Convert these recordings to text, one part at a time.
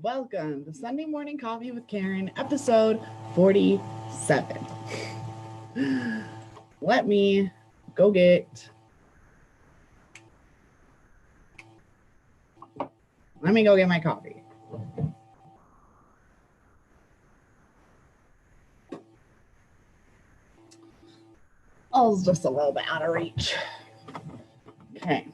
Welcome to Sunday Morning Coffee with Caryn, episode 47. Let me go get my coffee. Oh, it's just a little bit out of reach. Okay.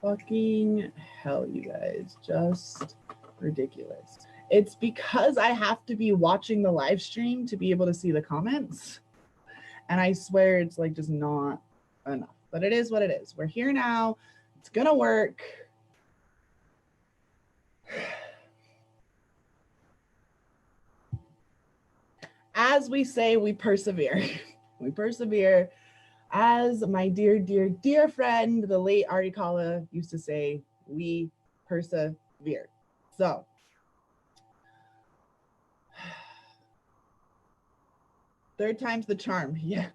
Fucking hell, you guys. Just ridiculous. It's because I have to be watching the live stream to be able to see the comments. And I swear it's like just not enough. But it is what it is. We're here now. It's gonna work. As we say, we persevere. We persevere. As my dear, dear, dear friend, the late Ari Kala used to say, we persevere. So, third time's the charm. Yeah.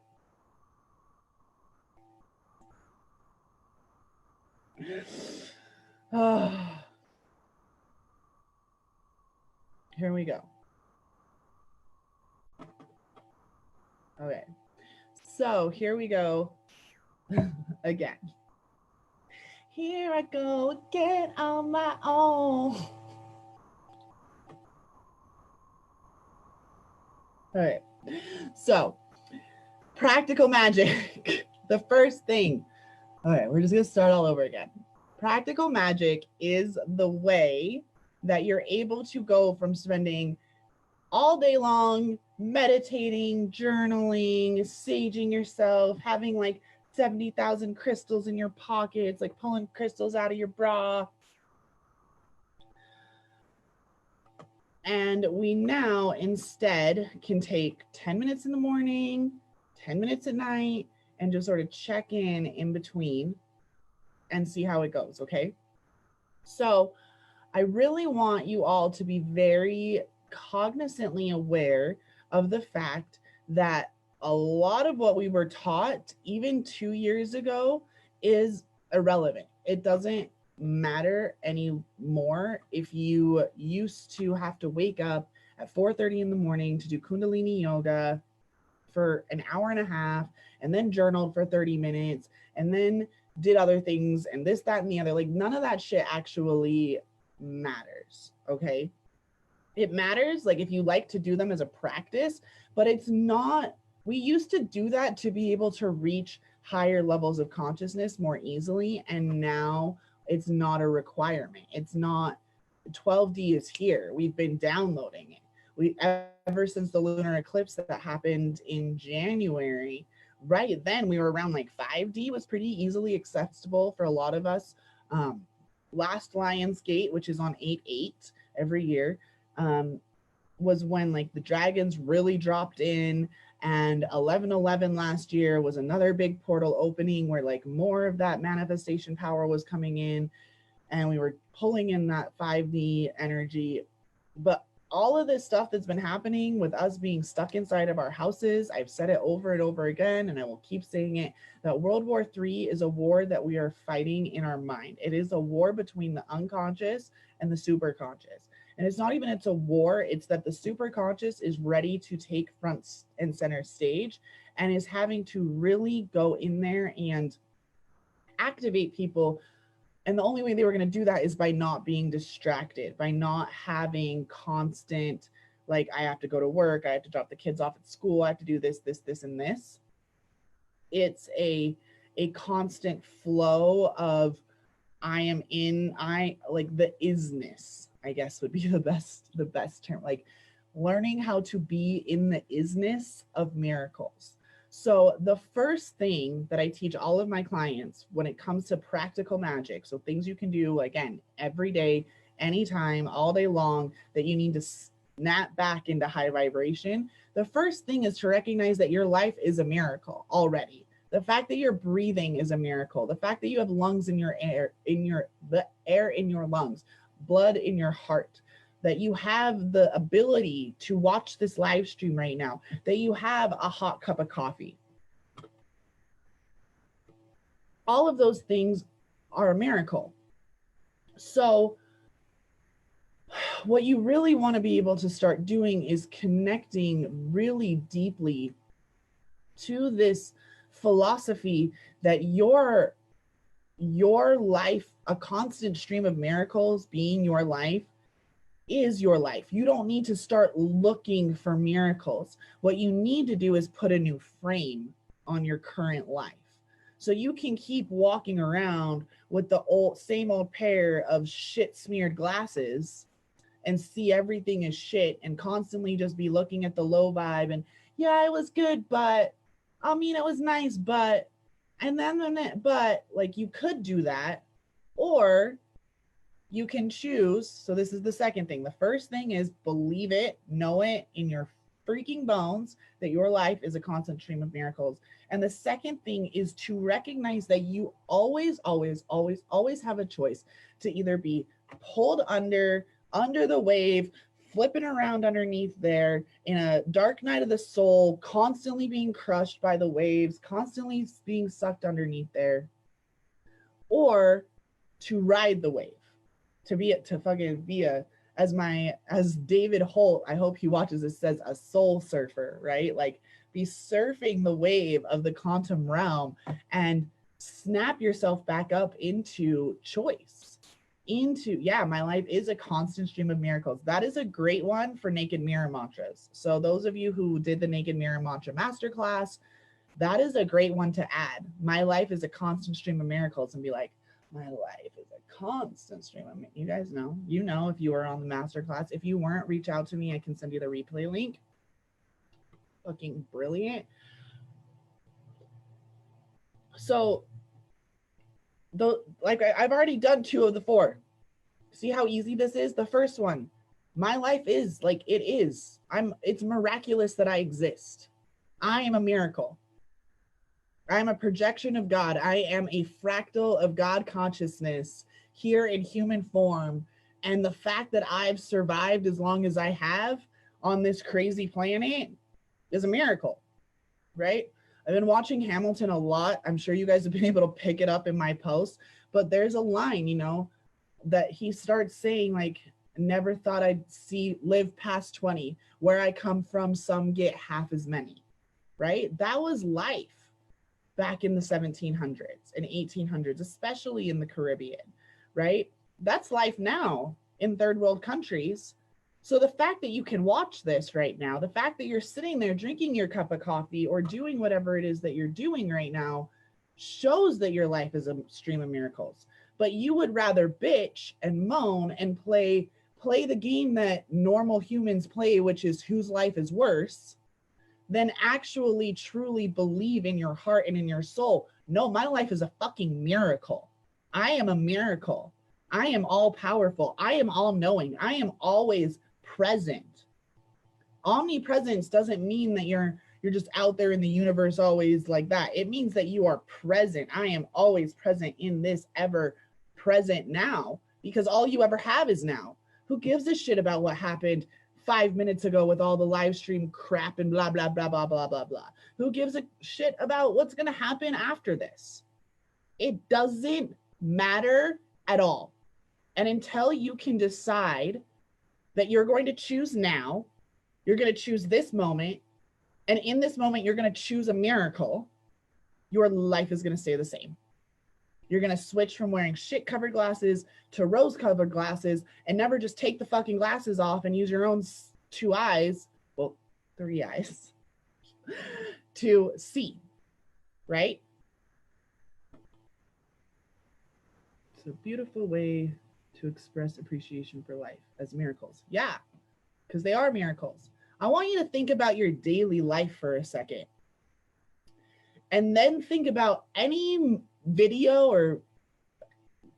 Here we go. Okay. So here we go again. Here I go again on my own. All right. So, practical magic. The first thing. All right, we're just going to start all over again. Practical magic is the way that you're able to go from spending all day long meditating, journaling, saging yourself, having like 70,000 crystals in your pockets, like pulling crystals out of your bra. And we now instead can take 10 minutes in the morning, 10 minutes at night, and just sort of check in between and see how it goes, okay? So I really want you all to be very cognizantly aware of the fact that a lot of what we were taught even 2 years ago is irrelevant. It doesn't matter anymore if you used to have to wake up at 4:30 in the morning to do Kundalini yoga for an hour and a half and then journaled for 30 minutes and then did other things and this, that, and the other. Like none of that shit actually matters, okay? It matters like if you like to do them as a practice, but it's not. We used to do that to be able to reach higher levels of consciousness more easily, and now it's not a requirement. It's not. 12D is here. We've been downloading it. Ever since the lunar eclipse that happened in January, right then we were around like 5D was pretty easily accessible for a lot of us. Last Lion's Gate, which is on 8/8 every year, was when like the dragons really dropped in, and 11/11 last year was another big portal opening where like more of that manifestation power was coming in and we were pulling in that 5D energy. But all of this stuff that's been happening with us being stuck inside of our houses, I've said it over and over again, and I will keep saying it, that World War III is a war that we are fighting in our mind. It is a war between the unconscious and the superconscious. And it's not even it's a war, it's that the superconscious is ready to take front and center stage and is having to really go in there and activate people. And the only way they were going to do that is by not being distracted, by not having constant, like, I have to go to work, I have to drop the kids off at school, I have to do this, and this. It's a constant flow of like the isness, I guess would be the best term, like learning how to be in the isness of miracles. So the first thing that I teach all of my clients when it comes to practical magic, so things you can do, again, every day, anytime, all day long, that you need to snap back into high vibration, the first thing is to recognize that your life is a miracle already. The fact that you're breathing is a miracle. The fact that you have lungs in your air, the air in your lungs, blood in your heart, that you have the ability to watch this live stream right now, that you have a hot cup of coffee. All of those things are a miracle. So what you really want to be able to start doing is connecting really deeply to this philosophy that your life, a constant stream of miracles being your life, is your life. You don't need to start looking for miracles. What you need to do is put a new frame on your current life. So you can keep walking around with the same old pair of shit smeared glasses and see everything as shit and constantly just be looking at the low vibe and, yeah, it was good, but I mean, it was nice, but, and then, but like you could do that, or you can choose. So this is the second thing. The first thing is believe it, know it in your freaking bones that your life is a constant stream of miracles. And the second thing is to recognize that you always, always, always, always have a choice to either be pulled under the wave, flipping around underneath there in a dark night of the soul, constantly being crushed by the waves, constantly being sucked underneath there, or to ride the wave, as David Holt, I hope he watches this, says, a soul surfer, right? Like, be surfing the wave of the quantum realm and snap yourself back up into choice, into, yeah, my life is a constant stream of miracles. That is a great one for naked mirror mantras. So those of you who did the naked mirror mantra masterclass, that is a great one to add. My life is a constant stream of miracles, and be like, my life is a constant stream of miracles. You guys know, if you were on the masterclass. If you weren't, reach out to me. I can send you the replay link. Fucking brilliant. So I've already done 2 of the 4. See how easy this is? The first one, my life is like, it is. It's miraculous that I exist. I am a miracle. I'm a projection of God. I am a fractal of God consciousness here in human form. And the fact that I've survived as long as I have on this crazy planet is a miracle, right? I've been watching Hamilton a lot. I'm sure you guys have been able to pick it up in my posts, but there's a line, that he starts saying, like, never thought I'd live past 20. Where I come from, some get half as many, right? That was life back in the 1700s and 1800s, especially in the Caribbean, right? That's life now in third world countries. So the fact that you can watch this right now, the fact that you're sitting there drinking your cup of coffee or doing whatever it is that you're doing right now, shows that your life is a stream of miracles. But you would rather bitch and moan and play the game that normal humans play, which is whose life is worse, than actually truly believe in your heart and in your soul. No, my life is a fucking miracle. I am a miracle. I am all powerful. I am all knowing. I am always present. Omnipresence doesn't mean that you're just out there in the universe always like that. It means that you are present. I am always present in this ever present now, because all you ever have is now. Who gives a shit about what happened 5 minutes ago with all the live stream crap and blah, blah, blah, blah, blah, blah, blah? Who gives a shit about what's going to happen after this? It doesn't matter at all. And until you can decide that you're going to choose now, you're going to choose this moment, and in this moment, you're going to choose a miracle, your life is going to stay the same. You're going to switch from wearing shit-covered glasses to rose-covered glasses, and never just take the fucking glasses off and use your own 2 eyes, well, 3 eyes, to see, right? It's a beautiful way to express appreciation for life as miracles. Yeah, because they are miracles. I want you to think about your daily life for a second. And then think about any video or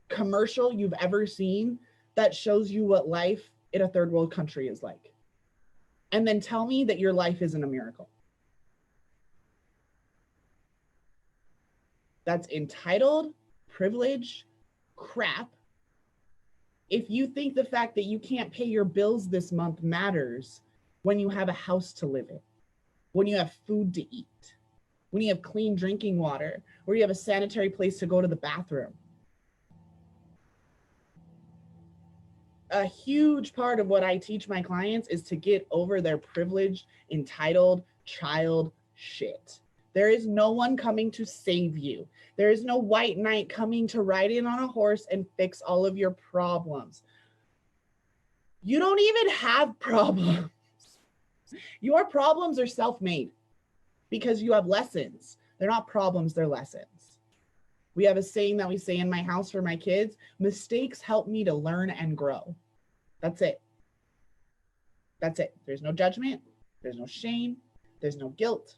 commercial you've ever seen that shows you what life in a third world country is like. And then tell me that your life isn't a miracle. That's entitled, privileged crap. If you think the fact that you can't pay your bills this month matters when you have a house to live in, when you have food to eat, when you have clean drinking water, or you have a sanitary place to go to the bathroom. a huge part of what I teach my clients is to get over their privileged, entitled child shit. There is no one coming to save you. There is no white knight coming to ride in on a horse and fix all of your problems. You don't even have problems. Your problems are self-made because you have lessons. They're not problems, they're lessons. We have a saying that we say in my house for my kids: mistakes help me to learn and grow. That's it. That's it. There's no judgment. There's no shame. There's no guilt.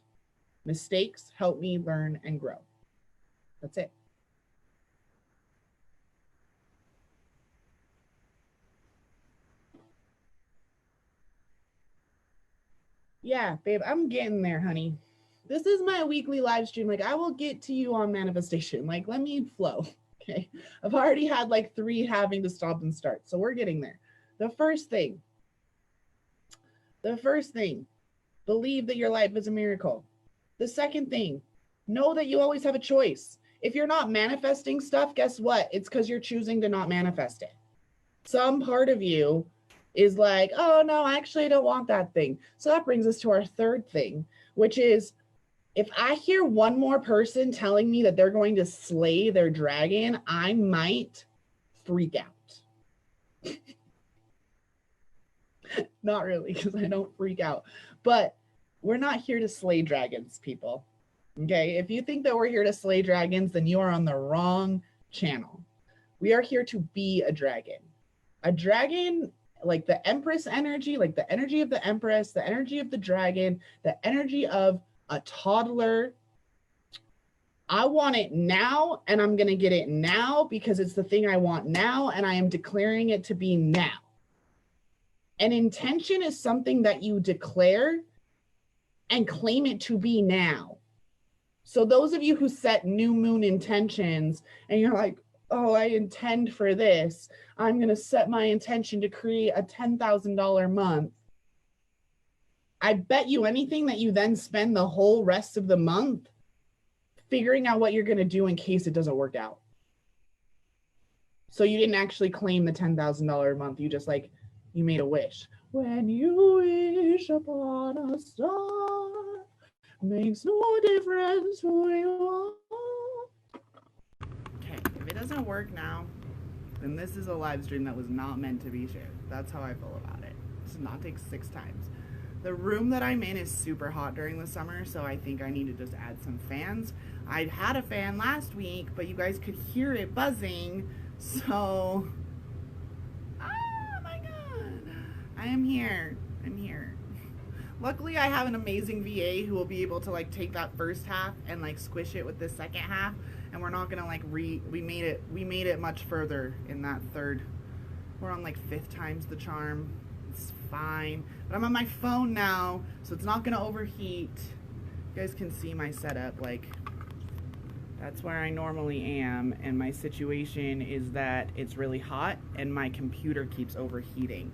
Mistakes help me learn and grow. That's it. Yeah, babe, I'm getting there, honey. This is my weekly live stream. Like, I will get to you on manifestation. Like, let me flow. Okay. I've already had like 3 having to stop and start. So we're getting there. The first thing, believe that your life is a miracle. The second thing, know that you always have a choice. If you're not manifesting stuff, guess what? It's because you're choosing to not manifest it. Some part of you is like, oh no, actually I don't want that thing. So that brings us to our third thing, which is, if I hear one more person telling me that they're going to slay their dragon, I might freak out. Not really, because I don't freak out. But we're not here to slay dragons, people. Okay? If you think that we're here to slay dragons, then you are on the wrong channel. We are here to be a dragon. A dragon, like the Empress energy, like the energy of the Empress, the energy of the dragon, the energy of a toddler. I want it now, and I'm going to get it now because it's the thing I want now, and I am declaring it to be now. An intention is something that you declare and claim it to be now. So those of you who set new moon intentions and you're like, oh, I intend for this, I'm going to set my intention to create a $10,000 month. I bet you anything that you then spend the whole rest of the month figuring out what you're going to do in case it doesn't work out. So you didn't actually claim the $10,000 a month. You just like, you made a wish. When you wish upon a star, makes no difference who you are. Okay, if it doesn't work now, then this is a live stream that was not meant to be shared. That's how I feel about it. This did not take 6 times. The room that I'm in is super hot during the summer, so I think I need to just add some fans. I had a fan last week, but you guys could hear it buzzing, so... Oh my god! I am here. I'm here. Luckily, I have an amazing VA who will be able to like take that first half and like squish it with the second half, and we're not gonna like we made it much further in that third. We're on like 5th times the charm. It's fine. But I'm on my phone now, so it's not gonna overheat. You guys can see my setup, like that's where I normally am, and my situation is that it's really hot and my computer keeps overheating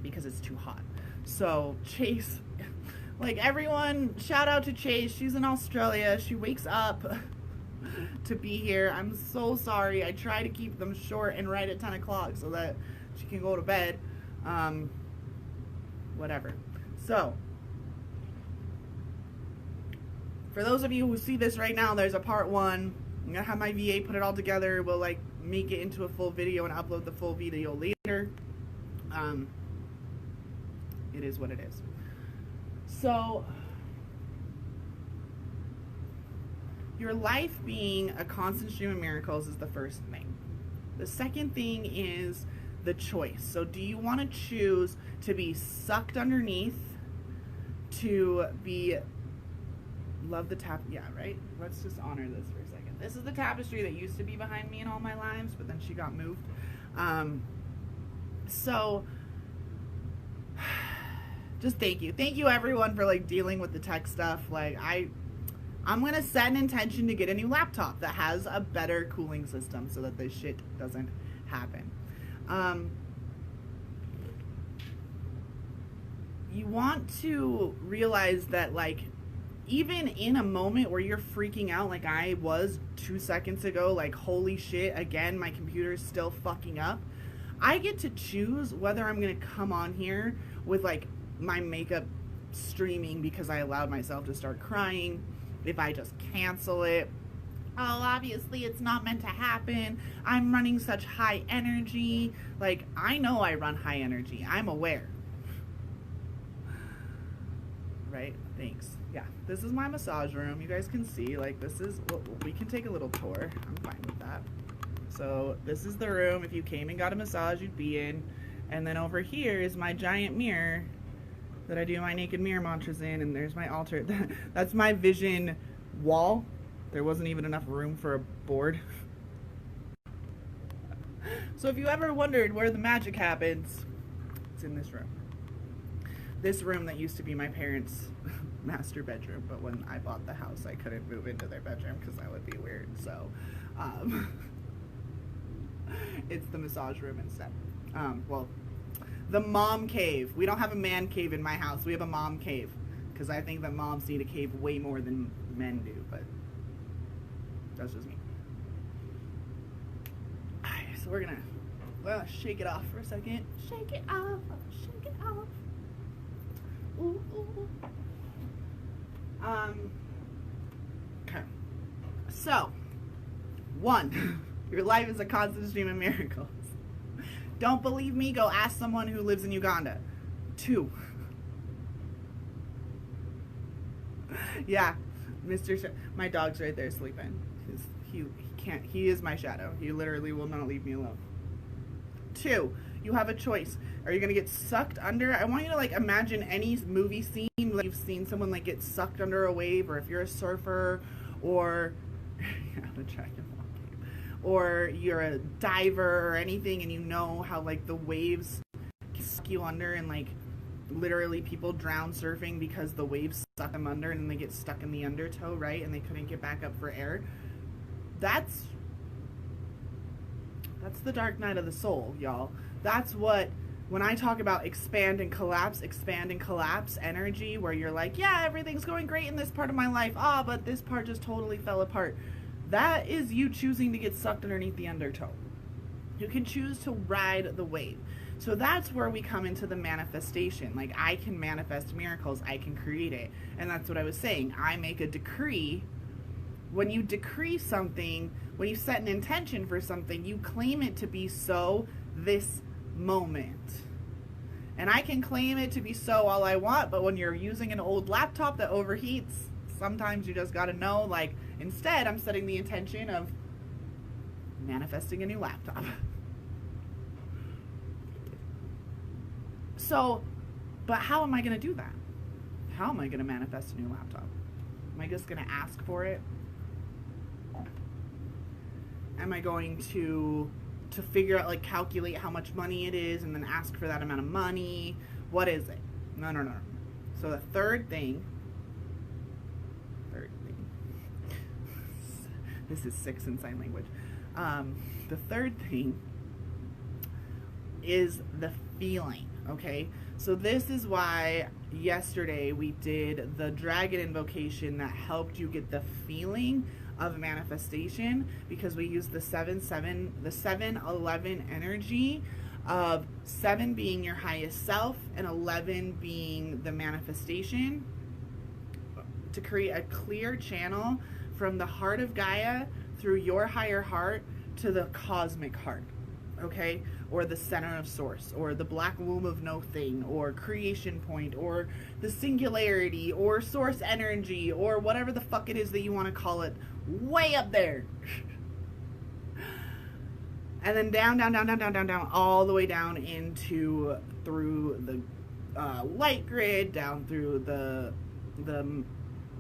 because it's too hot. So Chase, like everyone, shout out to Chase. She's in Australia. She wakes up to be here. I'm so sorry. I try to keep them short and right at 10 o'clock so that she can go to bed. Whatever. So, for those of you who see this right now, there's a part 1. I'm gonna have my VA put it all together. We'll like make it into a full video and upload the full video later. It is what it is. So, your life being a constant stream of miracles is the first thing. The second thing is the choice. So do you want to choose to be sucked underneath, to be, love the tap, yeah, right? Let's just honor this for a second. This is the tapestry that used to be behind me in all my lives, but then she got moved. So just thank you everyone for like dealing with the tech stuff. Like I'm gonna set an intention to get a new laptop that has a better cooling system so that this shit doesn't happen. You want to realize that like even in a moment where you're freaking out like I was 2 seconds ago, like holy shit, again my computer's still fucking up, I get to choose whether I'm going to come on here with like my makeup streaming because I allowed myself to start crying, if I just cancel it. Oh, obviously it's not meant to happen. I'm running such high energy. Like, I know I run high energy. I'm aware. Right? Thanks. Yeah, this is my massage room. You guys can see, like, this is, we can take a little tour. I'm fine with that. So this is the room. If you came and got a massage, you'd be in. And then over here is my giant mirror that I do my naked mirror mantras in. And there's my altar. That's my vision wall. There wasn't even enough room for a board. So if you ever wondered where the magic happens, it's in this room. This room that used to be my parents' master bedroom, but when I bought the house, I couldn't move into their bedroom because that would be weird. So it's the massage room instead. Well, the mom cave. We don't have a man cave in my house. We have a mom cave because I think that moms need a cave way more than men do, but that's just me. Alright, so we're gonna shake it off for a second. Shake it off. Shake it off. Ooh, ooh. Okay. So, 1, your life is a constant stream of miracles. Don't believe me? Go ask someone who lives in Uganda. 2. Yeah, my dog's right there sleeping. He can't. He is my shadow. He literally will not leave me alone. 2, you have a choice. Are you gonna get sucked under? I want you to like imagine any movie scene like you've seen someone like get sucked under a wave, or if you're a surfer, or yeah, the dragon ball game, or you're a diver or anything, and you know how like the waves suck you under, and like literally people drown surfing because the waves suck them under, and then they get stuck in the undertow, right? And they couldn't get back up for air. That's the dark night of the soul, y'all. That's what, when I talk about expand and collapse energy, where you're like, yeah, everything's going great in this part of my life. But this part just totally fell apart. That is you choosing to get sucked underneath the undertow. You can choose to ride the wave. So that's where we come into the manifestation. Like, I can manifest miracles. I can create it. And that's what I was saying. I make a decree. When you decree something, when you set an intention for something, you claim it to be so this moment. And I can claim it to be so all I want, but when you're using an old laptop that overheats, sometimes you just gotta know, like, instead I'm setting the intention of manifesting a new laptop. So, but how am I gonna do that? How am I gonna manifest a new laptop? Am I just gonna ask for it? Am I going to figure out, like, calculate how much money it is and then ask for that amount of money? What is it? No. So the third thing, this is 6 in sign language. The third thing is the feeling, okay? So this is why yesterday we did the dragon invocation that helped you get the feeling of manifestation, because we use the 7-11 energy of 7 being your highest self and 11 being the manifestation, to create a clear channel from the heart of Gaia through your higher heart to the cosmic heart, okay? Or the center of source, or the black womb of no thing, or creation point, or the singularity, or source energy, or whatever the fuck it is that you want to call it, way up there. And then down, all the way down into, through the light grid, down through the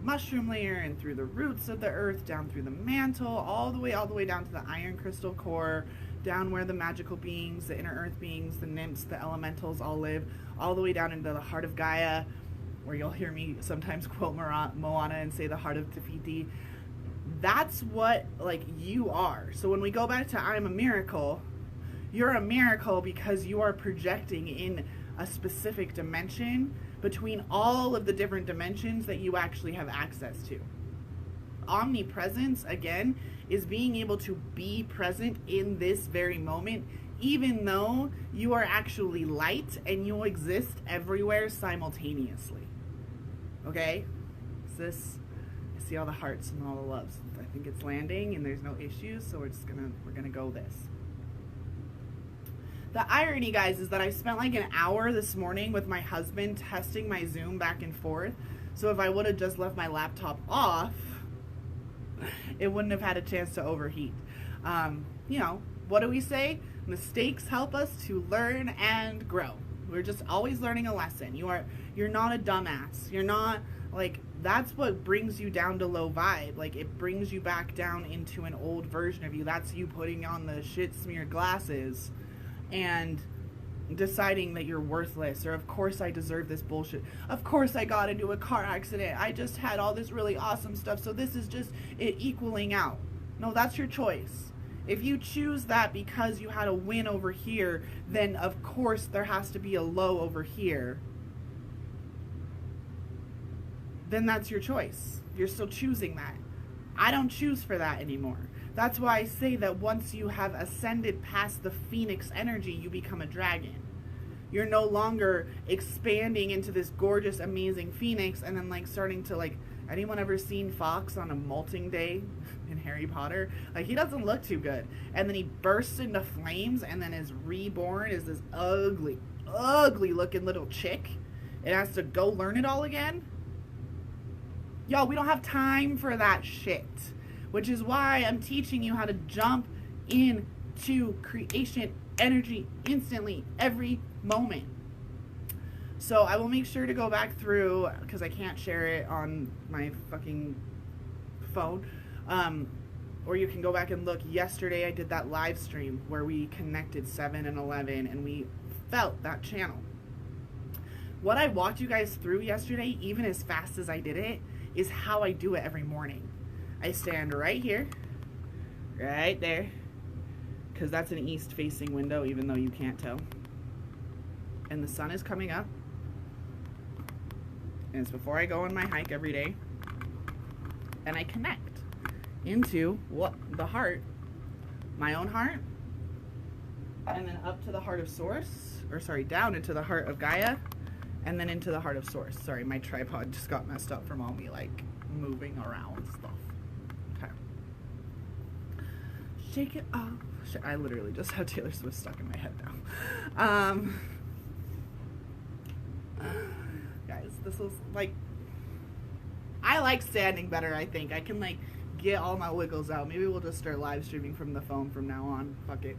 mushroom layer, and through the roots of the earth, down through the mantle, all the way down to the iron crystal core, down where the magical beings, the inner earth beings, the nymphs, the elementals all live, all the way down into the heart of Gaia, where you'll hear me sometimes quote Moana and say the heart of Tafiti. That's what, like, you are. So when we go back to I'm a miracle, you're a miracle because you are projecting in a specific dimension between all of the different dimensions that you actually have access to. Omnipresence, again, is being able to be present in this very moment even though you are actually light and you exist everywhere simultaneously. Okay? Is this, I see all the hearts and all the loves. I think it's landing and there's no issues, so we're gonna go this. The irony, guys, is that I spent like an hour this morning with my husband testing my Zoom back and forth. So if I would have just left my laptop off, it wouldn't have had a chance to overheat. You know, what do we say? Mistakes help us to learn and grow. We're just always learning a lesson. You're not a dumbass. You're not, like, that's what brings you down to low vibe. Like, it brings you back down into an old version of you. That's you putting on the shit smeared glasses and deciding that you're worthless, or of course I deserve this bullshit. Of course I got into a car accident. I just had all this really awesome stuff, so this is just it equaling out. No, that's your choice. If you choose that because you had a win over here, then of course there has to be a low over here. Then that's your choice. You're still choosing that. I don't choose for that anymore. That's why I say that once you have ascended past the phoenix energy, you become a dragon. You're no longer expanding into this gorgeous, amazing phoenix and then like starting to like, anyone ever seen Fox on a molting day in Harry Potter? Like, he doesn't look too good. And then he bursts into flames and then is reborn as this ugly, ugly looking little chick. It has to go learn it all again. Yo, we don't have time for that shit. Which is why I'm teaching you how to jump into creation energy instantly, every moment. So I will make sure to go back through, because I can't share it on my fucking phone. Or you can go back and look. Yesterday I did that live stream where we connected 7 and 11 and we felt that channel. What I walked you guys through yesterday, even as fast as I did it, is how I do it every morning. I stand right here, right there, because that's an east-facing window, even though you can't tell. And the sun is coming up. And it's before I go on my hike every day. And I connect into what the heart, my own heart, and then up to the heart of Source, or sorry, down into the heart of Gaia, and then into the heart of Source. Sorry, my tripod just got messed up from all me like moving around stuff. Shake it off. I literally just have Taylor Swift stuck in my head now. Guys, this is like, I like standing better, I think. I can like get all my wiggles out. Maybe we'll just start live streaming from the phone from now on. Fuck it.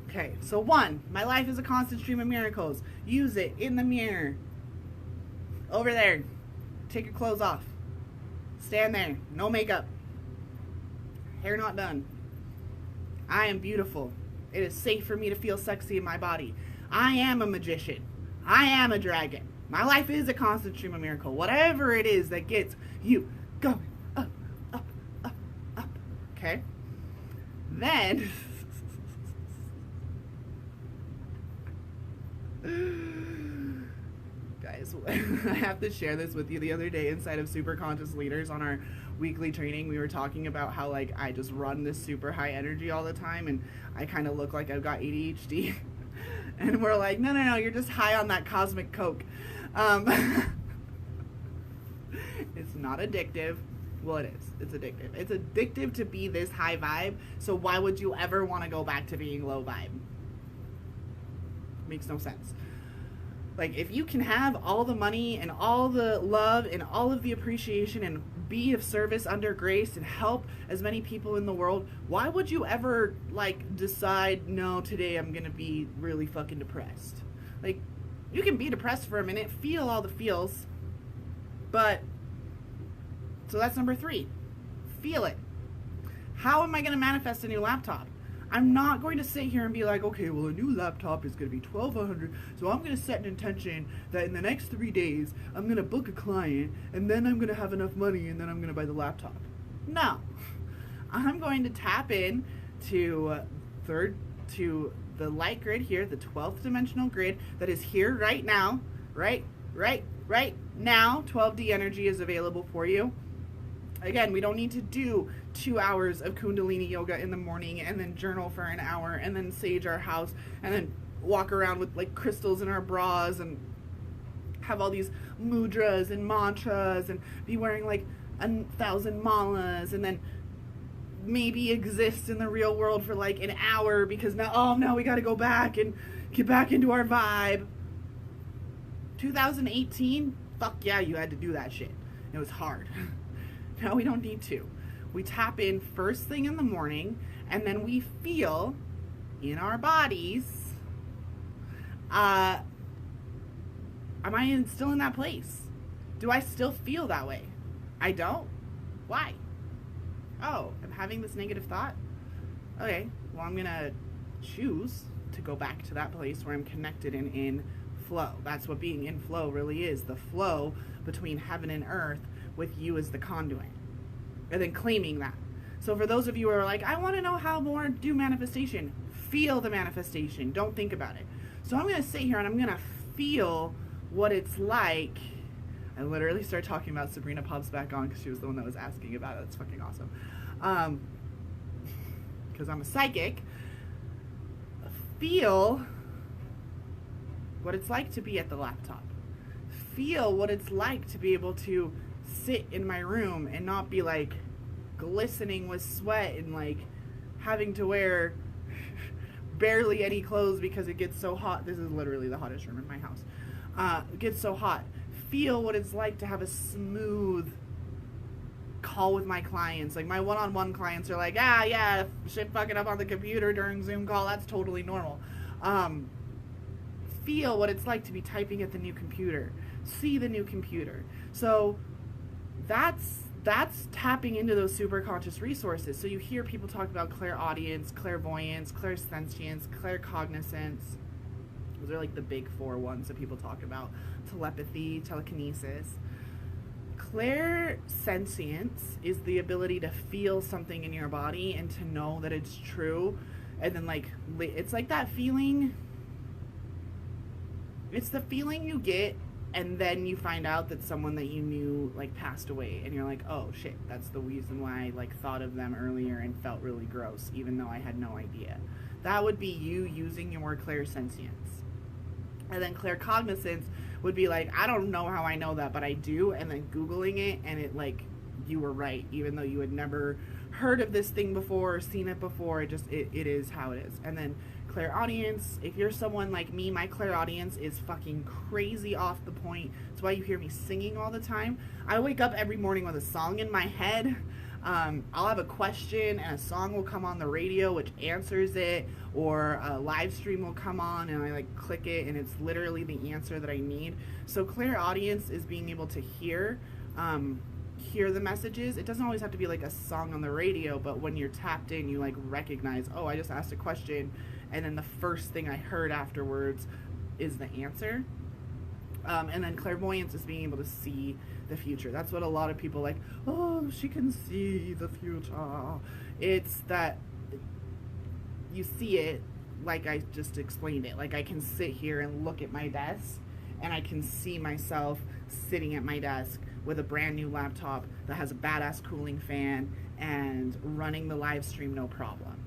Okay, so 1, my life is a constant stream of miracles. Use it in the mirror. Over there. Take your clothes off. Stand there. No makeup. Hair not done. I am beautiful. It is safe for me to feel sexy in my body. I am a magician. I am a dragon. My life is a constant stream of miracle. Whatever it is that gets you going up, up, up, up. Okay? Then, guys, I have to share this with you. The other day inside of Super Conscious Leaders on our weekly training, we were talking about how like I just run this super high energy all the time and I kind of look like I've got ADHD. And we're like, no, you're just high on that cosmic coke. It's not addictive. Well, it is. It's addictive. It's addictive to be this high vibe. So why would you ever want to go back to being low vibe? Makes no sense. Like, if you can have all the money and all the love and all of the appreciation and be of service under grace and help as many people in the world, why would you ever, like, decide, no, today I'm gonna be really fucking depressed? Like, you can be depressed for a minute, feel all the feels, but, so that's number 3. Feel it. How am I gonna manifest a new laptop? I'm not going to sit here and be like, okay, well, a new laptop is going to be $1,200, so I'm going to set an intention that in the next 3 days, I'm going to book a client, and then I'm going to have enough money, and then I'm going to buy the laptop. No. I'm going to tap in to the light grid here, the 12th dimensional grid that is here right now, right now. 12D energy is available for you. Again, we don't need to do 2 hours of Kundalini yoga in the morning, and then journal for an hour, and then sage our house, and then walk around with like crystals in our bras, and have all these mudras and mantras, and be wearing like 1,000 malas, and then maybe exist in the real world for like an hour because now we got to go back and get back into our vibe. 2018, fuck yeah, you had to do that shit. It was hard. Now we don't need to. We tap in first thing in the morning, and then we feel in our bodies, am I still in that place? Do I still feel that way? I don't. Why? Oh, I'm having this negative thought? Okay, well, I'm gonna choose to go back to that place where I'm connected and in flow. That's what being in flow really is, the flow between heaven and earth with you as the conduit. And then claiming that. So for those of you who are like, I want to know how more do manifestation, feel the manifestation. Don't think about it. So I'm going to sit here and I'm going to feel what it's like. I literally started talking about Sabrina Pops back on because she was the one that was asking about it. It's fucking awesome. Because I'm a psychic. Feel what it's like to be at the laptop. Feel what it's like to be able to sit in my room and not be like glistening with sweat and like having to wear barely any clothes because it gets so hot. This is literally the hottest room in my house. It gets so hot. Feel what it's like to have a smooth call with my clients. Like my one-on-one clients are like, yeah, shit fucking up on the computer during Zoom call. That's totally normal. Feel what it's like to be typing at the new computer. See the new computer. So that's tapping into those super conscious resources. So you hear people talk about clairaudience, clairvoyance, clairsentience, claircognizance. Those are like the big 4 ones that people talk about. Telepathy, telekinesis. Clairsentience is the ability to feel something in your body and to know that it's true. And then like, it's like that feeling. It's the feeling you get and then you find out that someone that you knew like passed away, and you're like, oh shit, that's the reason why I like thought of them earlier and felt really gross even though I had no idea. That would be you using your clairsentience. And then claircognizance would be like, I don't know how I know that, but I do, and then Googling it, and it like, you were right, even though you had never heard of this thing before or seen it before. It is how it is. And then clairaudience, if you're someone like me, my clairaudience is fucking crazy off the point. That's why you hear me singing all the time. I wake up every morning with a song in my head. I'll have a question and a song will come on the radio which answers it, or a live stream will come on and I like click it and it's literally the answer that I need. So clairaudience is being able to hear the messages. It doesn't always have to be like a song on the radio, but when you're tapped in, you like recognize, oh, I just asked a question and then the first thing I heard afterwards is the answer. And then clairvoyance is being able to see the future. That's what a lot of people like, oh, she can see the future. It's that you see it like I just explained it. Like I can sit here and look at my desk and I can see myself sitting at my desk with a brand new laptop that has a badass cooling fan and running the live stream no problem.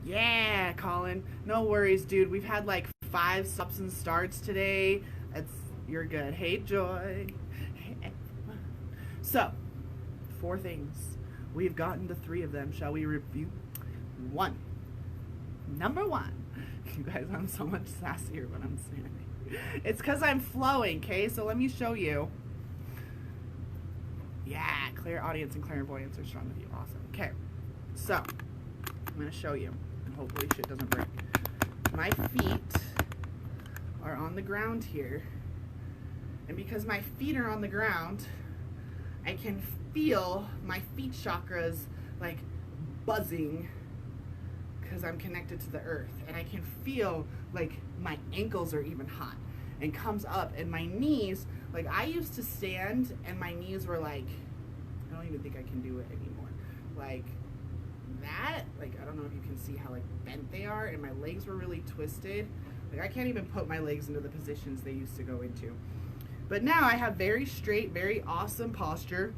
Yeah, Colin. No worries, dude. We've had like 5 stops and starts today. You're good. Hey, Joy. Hey. So, 4 things. We've gotten to 3 of them. Shall we review? 1. Number 1. You guys, I'm so much sassier when I'm standing. It's because I'm flowing, okay? So let me show you. Yeah, clairaudience and clairvoyance are strong with you. Awesome. Okay. So, I'm going to show you. Hopefully shit doesn't break. My feet are on the ground here, and because my feet are on the ground, I can feel my feet chakras like buzzing because I'm connected to the earth, and I can feel like my ankles are even hot and comes up, and my knees, like I used to stand and my knees were like, I don't even think I can do it anymore, like that. Like I don't know if you can see how like bent they are, and my legs were really twisted. Like I can't even put my legs into the positions they used to go into. But now I have very straight, very awesome posture,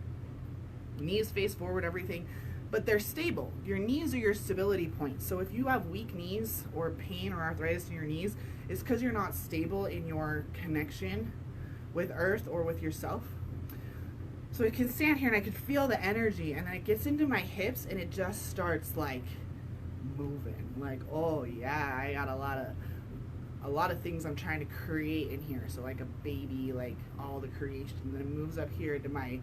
knees face forward, everything, but they're stable. Your knees are your stability point. So if you have weak knees or pain or arthritis in your knees, it's because you're not stable in your connection with earth or with yourself. So I can stand here and I can feel the energy, and then it gets into my hips and it just starts like moving. Like, oh yeah, I got a lot of things I'm trying to create in here. So like a baby, like all the creation. And then it moves up here to my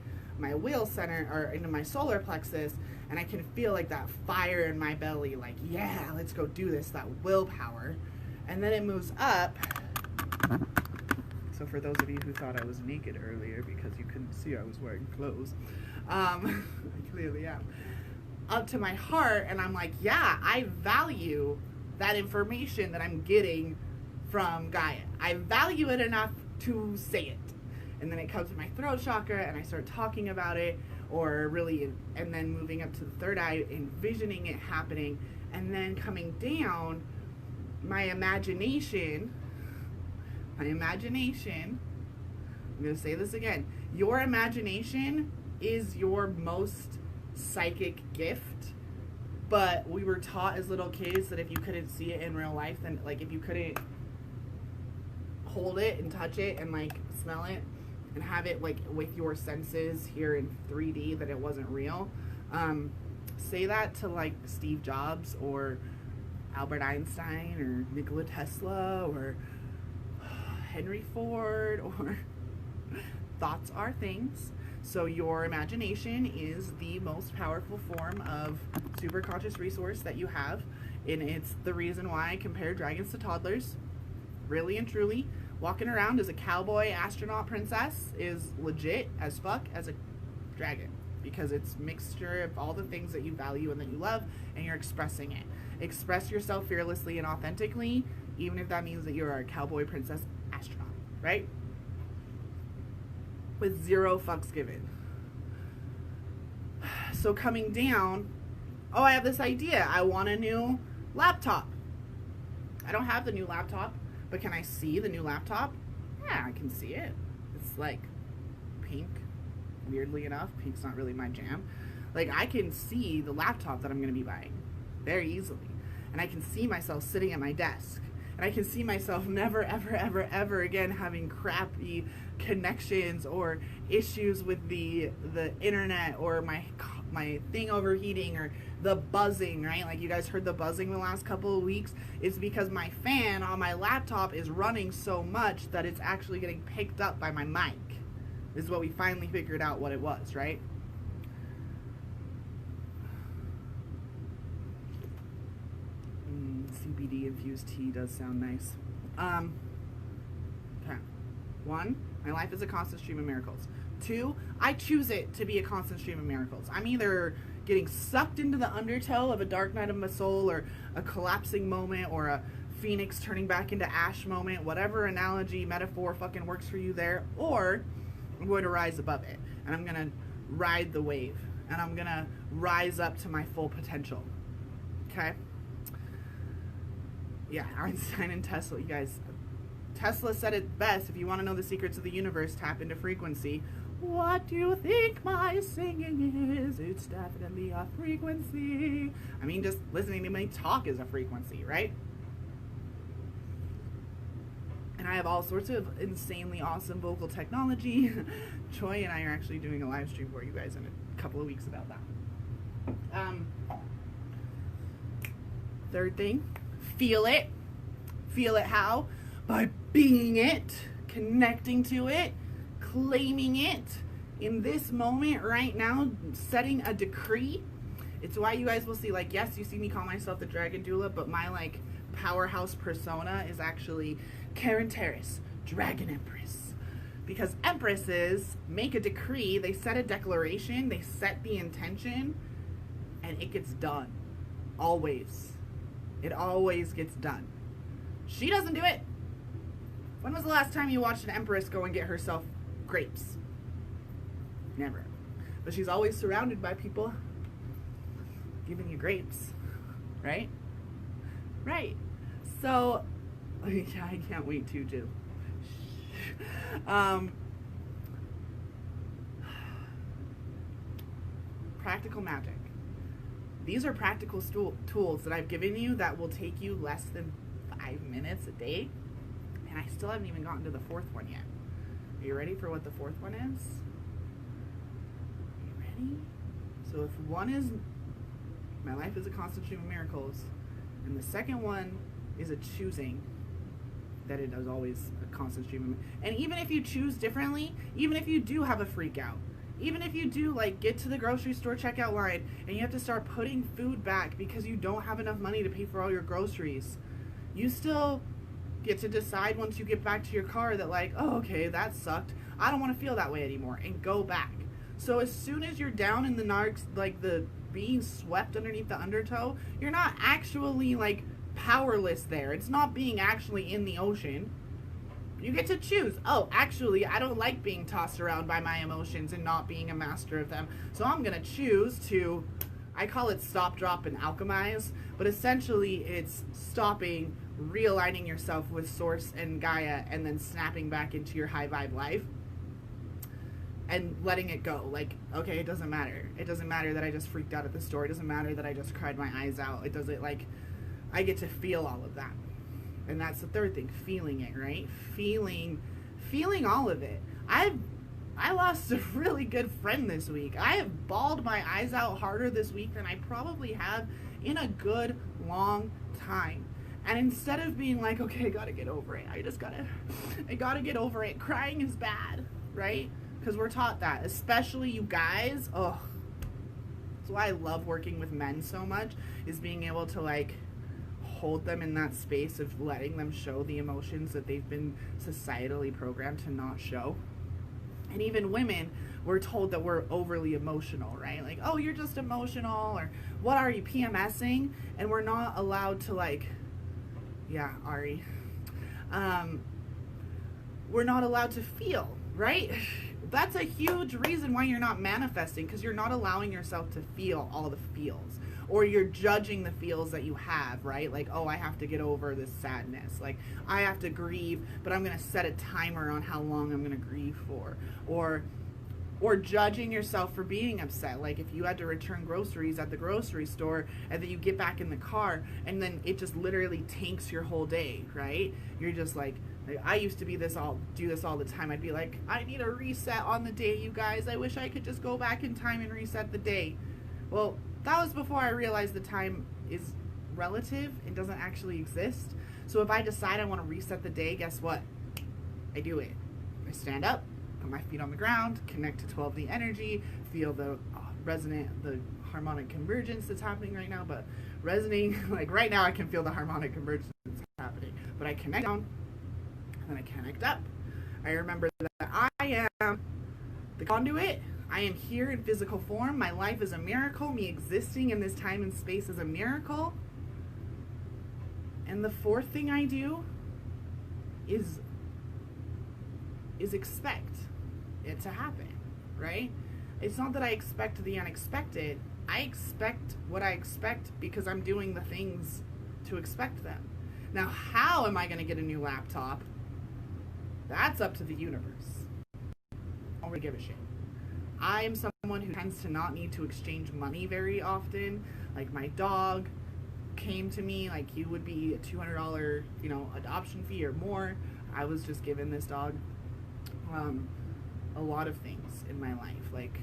wheel center, or into my solar plexus, and I can feel like that fire in my belly, like, yeah, let's go do this, that willpower. And then it moves up. So for those of you who thought I was naked earlier because you couldn't see I was wearing clothes, I clearly am, up to my heart, and I'm like, yeah, I value that information that I'm getting from Gaia. I value it enough to say it. And then it comes to my throat chakra and I start talking about it, or really, and then moving up to the third eye, envisioning it happening, and then coming down, my imagination, I'm going to say this again, your imagination is your most psychic gift. But we were taught as little kids that if you couldn't see it in real life, then like if you couldn't hold it and touch it and like smell it and have it like with your senses here in 3D, that it wasn't real. Say that to like Steve Jobs or Albert Einstein or Nikola Tesla or Henry Ford, or thoughts are things. So your imagination is the most powerful form of superconscious resource that you have, and it's the reason why I compare dragons to toddlers. Really and truly, walking around as a cowboy astronaut princess is legit as fuck as a dragon, because it's a mixture of all the things that you value and that you love, and you're expressing it. Express yourself fearlessly and authentically, even if that means that you're a cowboy princess astronaut, right? With zero fucks given. So coming down, oh, I have this idea. I want a new laptop. I don't have the new laptop, but can I see the new laptop? Yeah, I can see it. It's like pink, weirdly enough. Pink's not really my jam. Like, I can see the laptop that I'm going to be buying very easily. And I can see myself sitting at my desk. And I can see myself never, ever, ever, ever again having crappy connections or issues with the internet, or my thing overheating, or the buzzing, right? Like, you guys heard the buzzing the last couple of weeks. It's because my fan on my laptop is running so much that it's actually getting picked up by my mic. This is what we finally figured out what it was, right? CBD infused tea does sound nice. Okay. 1, my life is a constant stream of miracles. 2, I choose it to be a constant stream of miracles. I'm either getting sucked into the undertow of a dark night of my soul, or a collapsing moment, or a phoenix turning back into ash moment, whatever analogy, metaphor fucking works for you there, or I'm going to rise above it, and I'm going to ride the wave, and I'm going to rise up to my full potential. Okay? Yeah, Einstein and Tesla, you guys. Tesla said it best: if you want to know the secrets of the universe, tap into frequency. What do you think my singing is? It's definitely a frequency. I mean, just listening to me talk is a frequency, right? And I have all sorts of insanely awesome vocal technology. Troy and I are actually doing a live stream for you guys in a couple of weeks about that. Third thing, feel it. Feel it how? By being it, connecting to it, claiming it in this moment right now, setting a decree. It's why you guys will see, like, yes, you see me call myself the Dragon Doula, but my like powerhouse persona is actually Caryn Terrace, Dragon Empress. Because empresses make a decree, they set a declaration, they set the intention, and it gets done. Always. It always gets done. She doesn't do it. When was the last time you watched an empress go and get herself grapes? Never. But she's always surrounded by people giving you grapes, right? Right. So, yeah, I can't wait to do. practical magic. These are practical tools that I've given you that will take you less than 5 minutes a day. And I still haven't even gotten to the fourth one yet. Are you ready for what the fourth one is? Are you ready? So if one is, my life is a constant stream of miracles, and the second one is a choosing, that it is always a constant stream of, and even if you choose differently, even if you do have a freak out, even if you do like get to the grocery store checkout line and you have to start putting food back because you don't have enough money to pay for all your groceries, you still get to decide once you get back to your car that like, oh, okay, that sucked. I don't want to feel that way anymore, and go back. So as soon as you're down in the narcs, like the being swept underneath the undertow, you're not actually like powerless there. It's not being actually in the ocean. You get to choose. Oh, actually, I don't like being tossed around by my emotions and not being a master of them. So I'm going to choose to, I call it stop, drop, and alchemize. But essentially, it's stopping, realigning yourself with Source and Gaia, and then snapping back into your high vibe life. And letting it go. Like, okay, it doesn't matter. It doesn't matter that I just freaked out at the store. It doesn't matter that I just cried my eyes out. It doesn't, like, I get to feel all of that. And that's the third thing, feeling it, right? Feeling all of it. I lost a really good friend this week. I have bawled my eyes out harder this week than I probably have in a good long time. And instead of being like, okay, I gotta get over it. I gotta get over it. Crying is bad, right? Because we're taught that, especially you guys. Oh, that's why I love working with men so much, is being able to like hold them in that space of letting them show the emotions that they've been societally programmed to not show. And even women, we're told that we're overly emotional, right? Like, oh, you're just emotional, or what are you, PMSing? And we're not allowed to like, yeah, Ari. We're not allowed to feel, right? That's a huge reason why you're not manifesting, because you're not allowing yourself to feel all the feels. Or you're judging the feels that you have, right? Like, oh, I have to get over this sadness. Like, I have to grieve, but I'm going to set a timer on how long I'm going to grieve for. Or judging yourself for being upset. Like, if you had to return groceries at the grocery store, and then you get back in the car, and then it just literally tanks your whole day, right? You're just like I used to do this all the time. I'd be like, I need a reset on the day, you guys. I wish I could just go back in time and reset the day. Well, that was before I realized the time is relative and doesn't actually exist. So if I decide I want to reset the day, guess what? I do it. I stand up, put my feet on the ground, connect to 12D energy, feel the the harmonic convergence that's happening right now, but resonating, like right now I can feel the harmonic convergence that's happening. But I connect down, and then I connect up. I remember that I am the conduit. I am here in physical form. My life is a miracle. Me existing in this time and space is a miracle. And the fourth thing I do is expect it to happen, right? It's not that I expect the unexpected. I expect what I expect because I'm doing the things to expect them. Now, how am I going to get a new laptop? That's up to the universe. I don't really give a shit. I am someone who tends to not need to exchange money very often. Like, my dog came to me, like, he would be a $200, adoption fee or more. I was just given this dog a lot of things in my life, like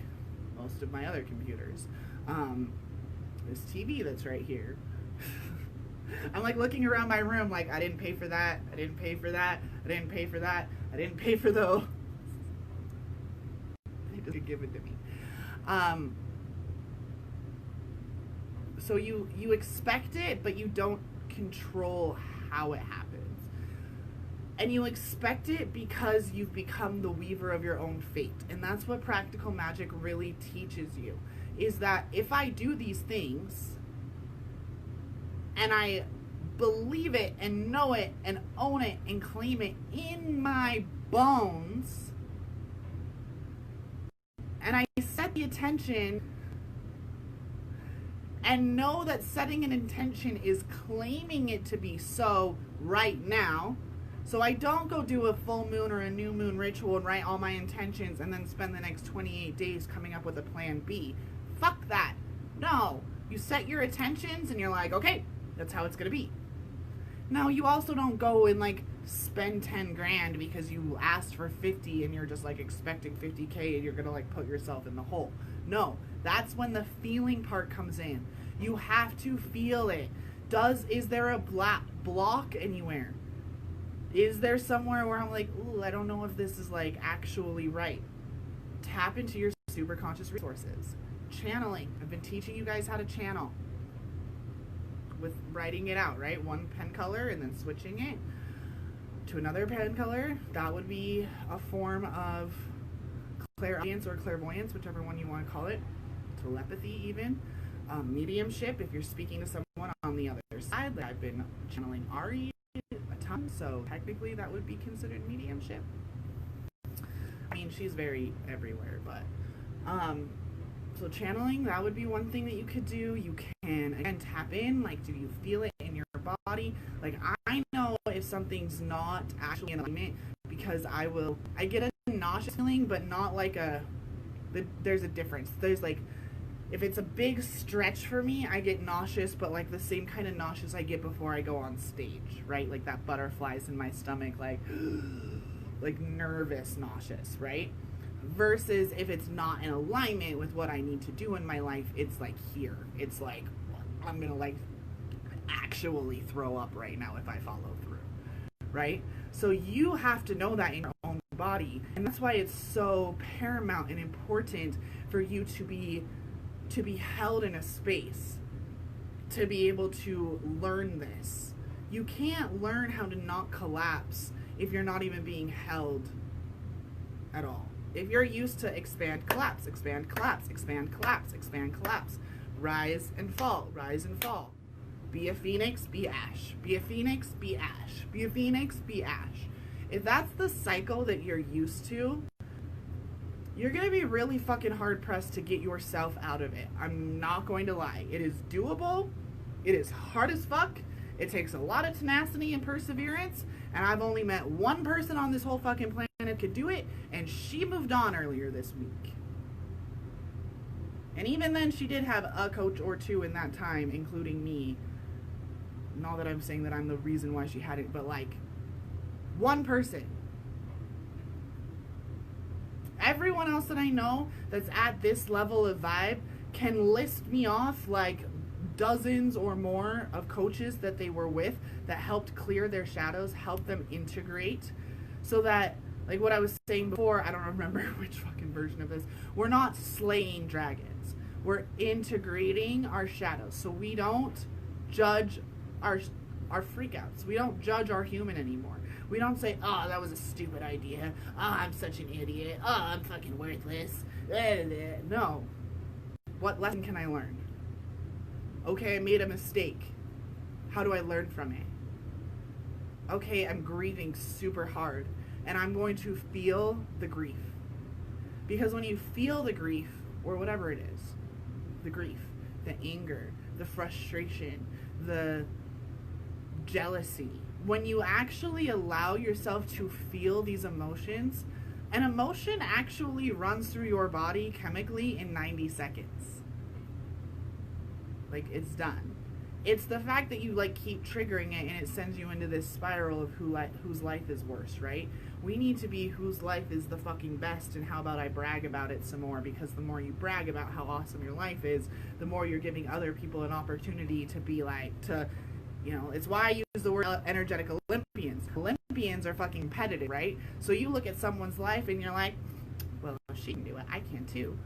most of my other computers. This TV that's right here. I'm like looking around my room like, I didn't pay for that, I didn't pay for that, I didn't pay for that, I didn't pay for those. They just give it to me. So you expect it, but you don't control how it happens. And you expect it because you've become the weaver of your own fate. And that's what practical magic really teaches you, is that if I do these things and I believe it and know it and own it and claim it in my bones, and I set the intention and know that setting an intention is claiming it to be so right now. So I don't go do a full moon or a new moon ritual and write all my intentions and then spend the next 28 days coming up with a plan B. Fuck that. No. You set your intentions and you're like, okay, that's how it's going to be. Now, you also don't go and like spend 10 grand because you asked for 50 and you're just like expecting 50K and you're going to like put yourself in the hole. No, that's when the feeling part comes in. You have to feel it. Is there a block anywhere? Is there somewhere where I'm like, ooh, I don't know if this is like actually right? Tap into your super conscious resources. Channeling. I've been teaching you guys how to channel with writing it out, right? One pen color and then switching it to another pen color. That would be a form of clairaudience or clairvoyance, whichever one you want to call it. Telepathy even. Mediumship, if you're speaking to someone on the other side. Like I've been channeling Ari a ton, so technically that would be considered mediumship. I mean, she's very everywhere, but so channeling, that would be one thing that you could do. You can, again, tap in, like, do you feel it in your body? Like, I know if something's not actually in alignment because I get a nauseous feeling, but not like there's a difference. There's like, if it's a big stretch for me, I get nauseous, but like the same kind of nauseous I get before I go on stage, right? Like that butterflies in my stomach, like nervous nauseous, right? Versus if it's not in alignment with what I need to do in my life, it's like here. It's like, I'm gonna like actually throw up right now if I follow through, right? So you have to know that in your own body, and that's why it's so paramount and important for you to be held in a space, to be able to learn this. You can't learn how to not collapse if you're not even being held at all. If you're used to expand, collapse, expand, collapse, expand, collapse, expand, collapse, rise and fall, rise and fall. Be a phoenix, be ash. Be a phoenix, be ash. Be a phoenix, be ash. If that's the cycle that you're used to, you're going to be really fucking hard pressed to get yourself out of it. I'm not going to lie. It is doable. It is hard as fuck. It takes a lot of tenacity and perseverance. And I've only met one person on this whole fucking planet that could do it. And she moved on earlier this week. And even then, she did have a coach or two in that time, including me. Not that I'm saying that I'm the reason why she had it, but like, one person. Everyone else that I know that's at this level of vibe can list me off like dozens or more of coaches that they were with that helped clear their shadows, help them integrate, so that, like what I was saying before, I don't remember which fucking version of this, we're not slaying dragons. We're integrating our shadows. So we don't judge our freakouts. We don't judge our human anymore. We don't say, oh, that was a stupid idea. Oh, I'm such an idiot. Oh, I'm fucking worthless. No. What lesson can I learn? Okay, I made a mistake. How do I learn from it? Okay, I'm grieving super hard, and I'm going to feel the grief. Because when you feel the grief, or whatever it is, the grief, the anger, the frustration, the jealousy, when you actually allow yourself to feel these emotions, an emotion actually runs through your body chemically in 90 seconds. Like, it's done. It's the fact that you like keep triggering it and it sends you into this spiral of whose life is worse, right? We need to be whose life is the fucking best, and how about I brag about it some more? Because the more you brag about how awesome your life is, the more you're giving other people an opportunity to be like, it's why I use the word energetic Olympians. Olympians are fucking competitive, right? So you look at someone's life and you're like, well, if she can do it, I can too.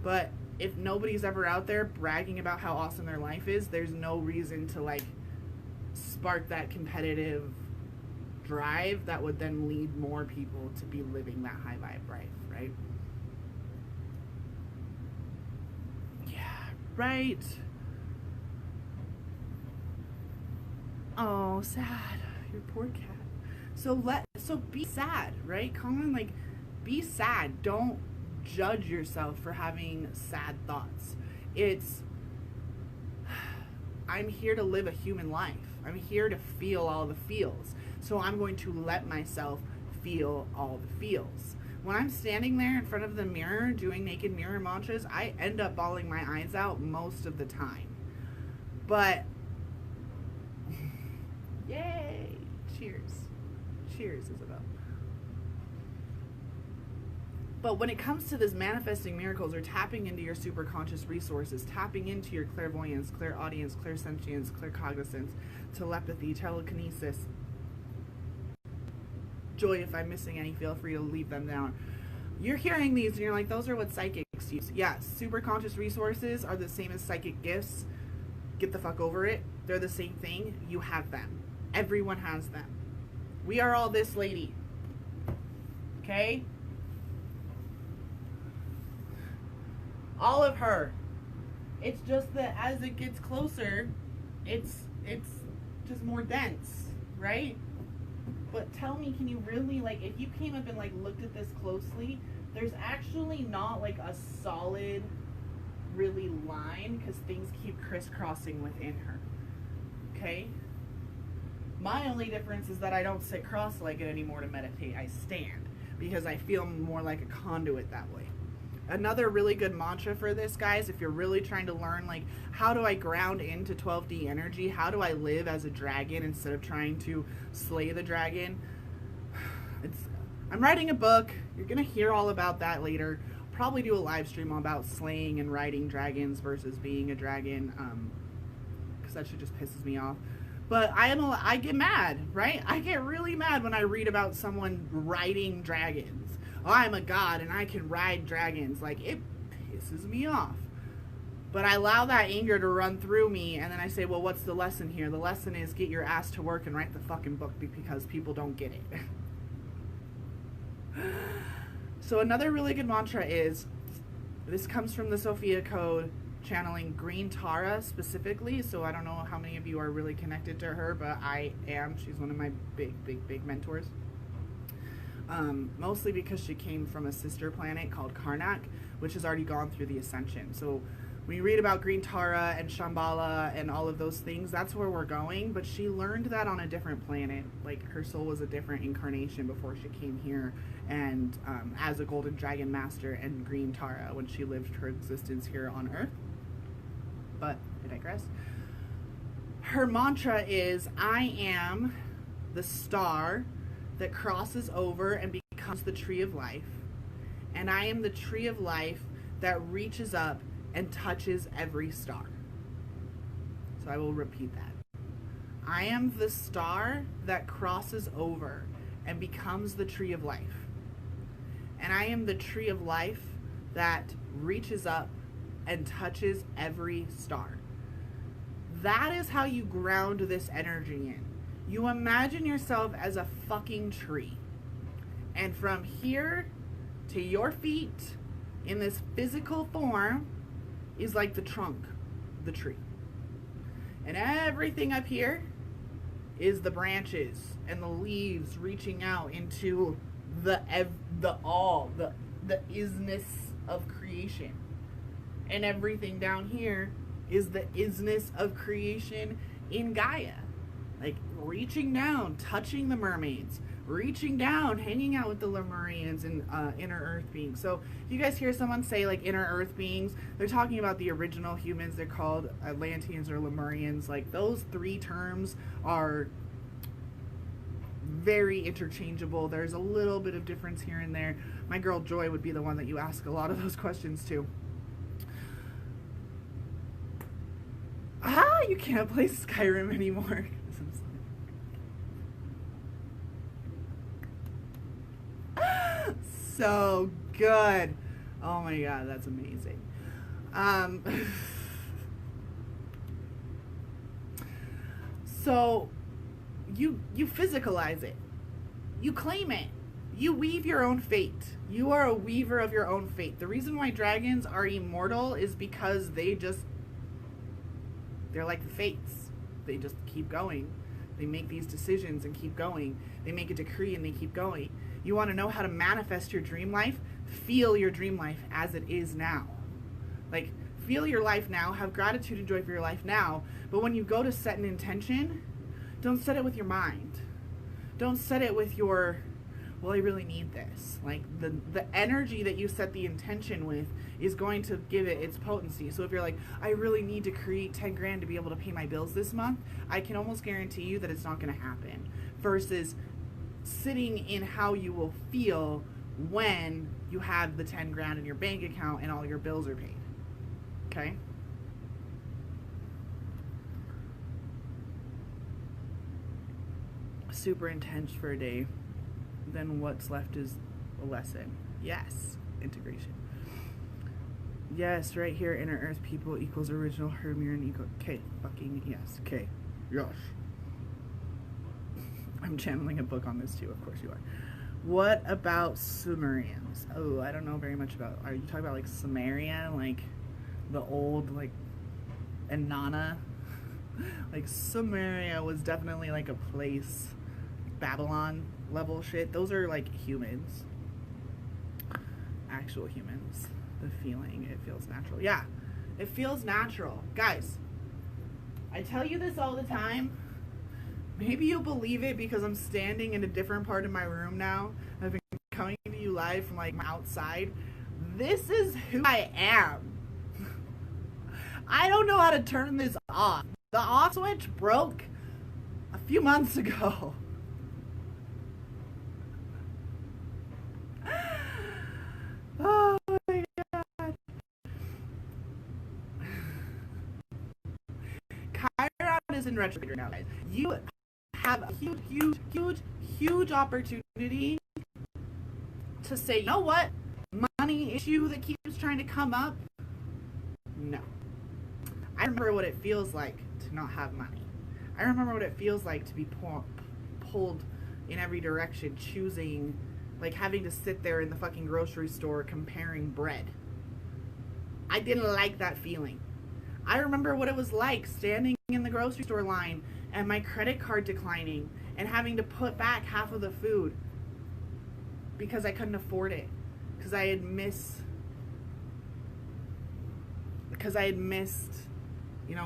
But if nobody's ever out there bragging about how awesome their life is, there's no reason to like spark that competitive drive that would then lead more people to be living that high vibe life, right? Yeah, right. Oh, sad. Your poor cat. So be sad, right? Colin, like, be sad. Don't judge yourself for having sad thoughts. I'm here to live a human life. I'm here to feel all the feels. So I'm going to let myself feel all the feels. When I'm standing there in front of the mirror doing naked mirror mantras, I end up bawling my eyes out most of the time. But, yay, cheers. Cheers, Isabel. But when it comes to this manifesting miracles or tapping into your super conscious resources, tapping into your clairvoyance, clairaudience, clairsentience, claircognizance, telepathy, telekinesis, Joy, if I'm missing any, feel free to leave them down. You're hearing these and you're like, those are what psychics use. Yes, super conscious resources are the same as psychic gifts. Get the fuck over it. They're the same thing. You have them. Everyone has them. We are all this lady. Okay? All of her. It's just that as it gets closer, it's just more dense, right? But tell me, can you really, like, if you came up and, like, looked at this closely, there's actually not, like, a solid, really line, because things keep crisscrossing within her. Okay? My only difference is that I don't sit cross-legged anymore to meditate. I stand, because I feel more like a conduit that way. Another really good mantra for this, guys, if you're really trying to learn, like, how do I ground into 12D energy? How do I live as a dragon instead of trying to slay the dragon? I'm writing a book. You're going to hear all about that later. I'll probably do a live stream about slaying and riding dragons versus being a dragon, because that shit just pisses me off. But I get mad, right? I get really mad when I read about someone riding dragons. Oh, I'm a god and I can ride dragons. Like, it pisses me off. But I allow that anger to run through me, and then I say, well, what's the lesson here? The lesson is get your ass to work and write the fucking book because people don't get it. So another really good mantra is, this comes from the Sophia Code, channeling Green Tara specifically. So I don't know how many of you are really connected to her, but I am. She's one of my big mentors. Mostly because she came from a sister planet called Karnak, which has already gone through the ascension. So when you read about Green Tara and Shambhala and all of those things, that's where we're going. But she learned that on a different planet. Like, her soul was a different incarnation before she came here, and as a golden dragon master and Green Tara when she lived her existence here on Earth. But I digress. Her mantra is, I am the star that crosses over and becomes the tree of life, and I am the tree of life that reaches up and touches every star. So I will repeat that. I am the star that crosses over and becomes the tree of life, and I am the tree of life that reaches up and touches every star. That is how you ground this energy in. You imagine yourself as a fucking tree. And from here to your feet in this physical form is like the trunk of the tree. And everything up here is the branches and the leaves reaching out into the isness of creation. And everything down here is the isness of creation in Gaia. Like, reaching down, touching the mermaids, reaching down, hanging out with the Lemurians and inner earth beings. So if you guys hear someone say, like, inner earth beings, they're talking about the original humans. They're called Atlanteans or Lemurians. Like, those three terms are very interchangeable. There's a little bit of difference here and there. My girl Joy would be the one that you ask a lot of those questions to. You can't play Skyrim anymore. So good. Oh my god, that's amazing. So you physicalize it. You claim it. You weave your own fate. You are a weaver of your own fate. The reason why dragons are immortal is because they're like the fates. They just keep going. They make these decisions and keep going. They make a decree and they keep going. You want to know how to manifest your dream life? Feel your dream life as it is now. Like, feel your life now. Have gratitude and joy for your life now. But when you go to set an intention, don't set it with your mind. Don't set it with your well, I really need this. Like the energy that you set the intention with is going to give it its potency. So if you're like, I really need to create 10 grand to be able to pay my bills this month, I can almost guarantee you that it's not going to happen. Versus sitting in how you will feel when you have the 10 grand in your bank account and all your bills are paid. Okay? Super intense for a day, then what's left is a lesson. Yes, integration. Yes, right here, inner earth people equals original Hermione and equal. Okay, fucking yes. Okay, yes. I'm channeling a book on this too, of course you are. What about Sumerians? Oh, I don't know very much about. Are you talking about like Samaria, like the old like Inanna? Like Samaria was definitely like a place. Babylon level shit. Those are like humans. Actual humans. The feeling, it feels natural. Yeah, it feels natural. Guys, I tell you this all the time. Maybe you'll believe it because I'm standing in a different part of my room now. I've been coming to you live from like outside. This is who I am. I don't know how to turn this off. The off switch broke a few months ago. Oh my god. Caryn is in retrograde now, guys. You have a huge opportunity to say, you know what? Money issue that keeps trying to come up? No. I remember what it feels like to not have money. I remember what it feels like to be pulled in every direction, choosing, like having to sit there in the fucking grocery store comparing bread. I didn't like that feeling. I remember what it was like standing in the grocery store line and my credit card declining and having to put back half of the food because I couldn't afford it. Because I had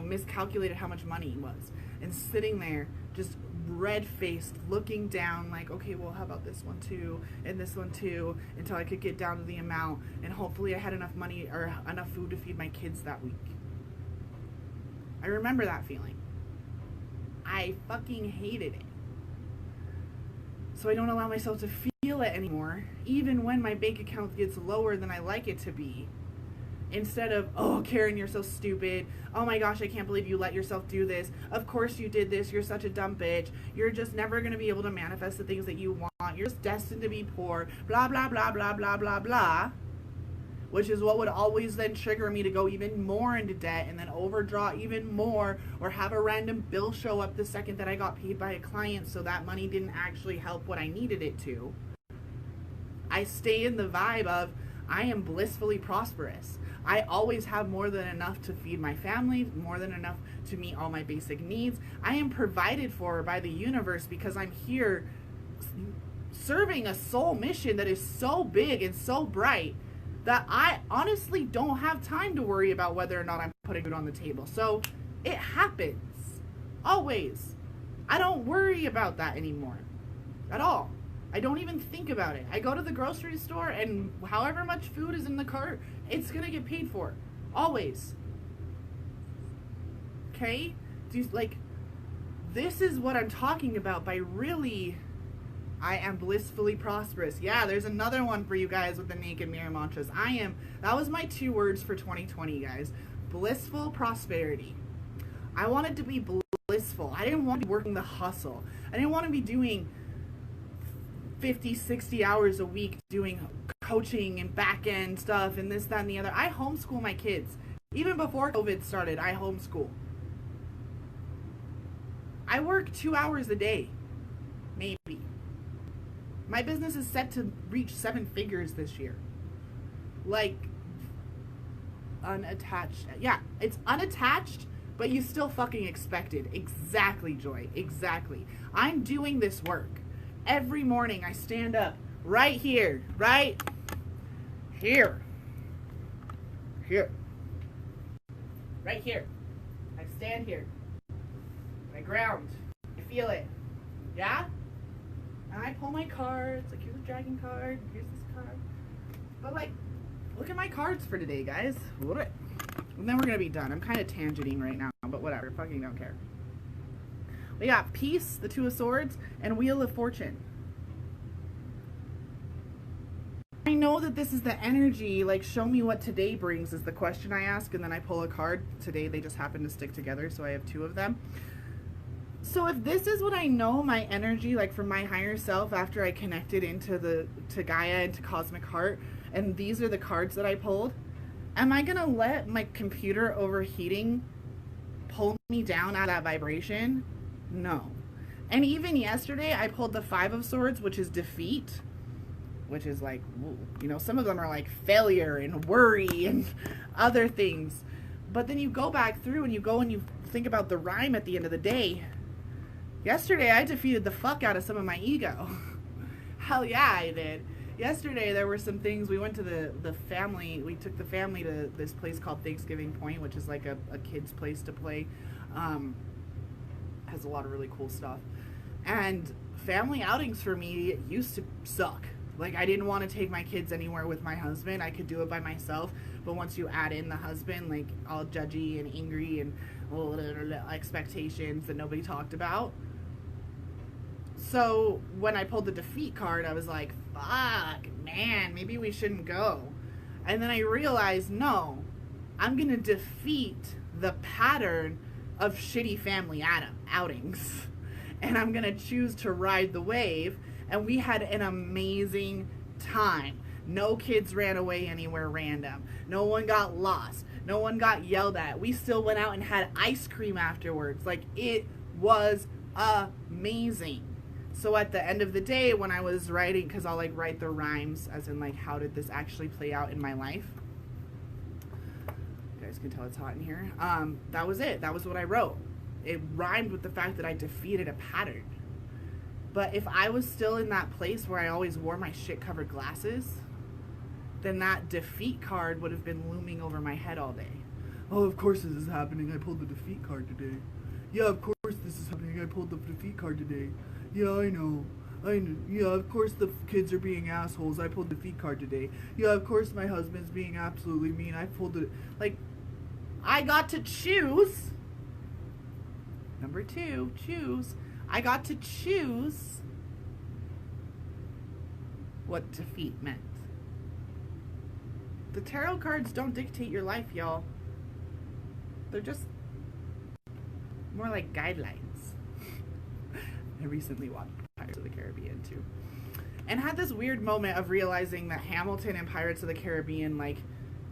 miscalculated how much money was. And sitting there just red-faced, looking down like, okay, well, how about this one too, and this one too, until I could get down to the amount, and hopefully I had enough money or enough food to feed my kids that week. I remember that feeling. I fucking hated it. So I don't allow myself to feel it anymore, even when my bank account gets lower than I like it to be. Instead of, oh, Caryn, you're so stupid. Oh my gosh, I can't believe you let yourself do this. Of course you did this. You're such a dumb bitch. You're just never going to be able to manifest the things that you want. You're just destined to be poor. Blah, blah, blah, blah, blah, blah, blah. Which is what would always then trigger me to go even more into debt and then overdraw even more, or have a random bill show up the second that I got paid by a client so that money didn't actually help what I needed it to. I stay in the vibe of, I am blissfully prosperous. I always have more than enough to feed my family, more than enough to meet all my basic needs. I am provided for by the universe because I'm here serving a soul mission that is so big and so bright that I honestly don't have time to worry about whether or not I'm putting food on the table. So it happens. Always. I don't worry about that anymore. At all. I don't even think about it. I go to the grocery store and however much food is in the cart, it's going to get paid for. Always. Okay? This is what I'm talking about by really, I am blissfully prosperous. Yeah, there's another one for you guys with the naked mirror mantras. That was my 2 words for 2020, guys. Blissful prosperity. I wanted to be blissful. I didn't want to be working the hustle. I didn't want to be doing 50, 60 hours a week doing coaching and back end stuff and this, that, and the other. I homeschool my kids. Even before COVID started, I homeschool. I work 2 hours a day, maybe. My business is set to reach 7 figures this year. Like, unattached. Yeah, it's unattached, but you still fucking expect it. Exactly, Joy. Exactly. I'm doing this work. Every morning I stand up right here, right here, right here. I stand here. I ground. I feel it. Yeah? And I pull my cards, like here's a dragon card, here's this card. But like, look at my cards for today, guys. And then we're gonna be done. I'm kind of tangenting right now, but whatever, fucking don't care. We got Peace, the Two of Swords, and Wheel of Fortune. I know that this is the energy, like show me what today brings is the question I ask, and then I pull a card. Today they just happen to stick together, so I have two of them. So if this is what I know my energy, like from my higher self after I connected to Gaia and to Cosmic Heart, and these are the cards that I pulled, am I gonna let my computer overheating pull me down out of that vibration? No. And even yesterday I pulled the Five of Swords, which is defeat, which is like, you know, some of them are like failure and worry and other things. But then you go back through and you go and you think about the rhyme at the end of the day. Yesterday I defeated the fuck out of some of my ego. Hell yeah, I did. Yesterday there were some things. We went to the family, we took the family to this place called Thanksgiving Point, which is like a kid's place to play. Has a lot of really cool stuff. And family outings for me used to suck. Like, I didn't want to take my kids anywhere with my husband. I could do it by myself. But once you add in the husband, like, all judgy and angry and expectations that nobody talked about. So, when I pulled the defeat card, I was like, fuck, man, maybe we shouldn't go. And then I realized, no, I'm going to defeat the pattern of shitty family outings. And I'm going to choose to ride the wave. And we had an amazing time. No kids ran away anywhere random. No one got lost. No one got yelled at. We still went out and had ice cream afterwards. Like, it was amazing. So at the end of the day, when I was writing, because I'll like write the rhymes, as in like, how did this actually play out in my life? You guys can tell it's hot in here. That was it. That was what I wrote. It rhymed with the fact that I defeated a pattern. But if I was still in that place where I always wore my shit-covered glasses, then that defeat card would have been looming over my head all day. Oh, of course this is happening. I pulled the defeat card today. Yeah, of course this is happening. I pulled the defeat card today. Yeah, I know. Yeah, of course the kids are being assholes. I pulled the defeat card today. Yeah, of course my husband's being absolutely mean. I pulled it. Like, I got to choose. Number 2, choose. I got to choose what defeat meant. The tarot cards don't dictate your life, y'all. They're just more like guidelines. I recently watched Pirates of the Caribbean too. And had this weird moment of realizing that Hamilton and Pirates of the Caribbean, like,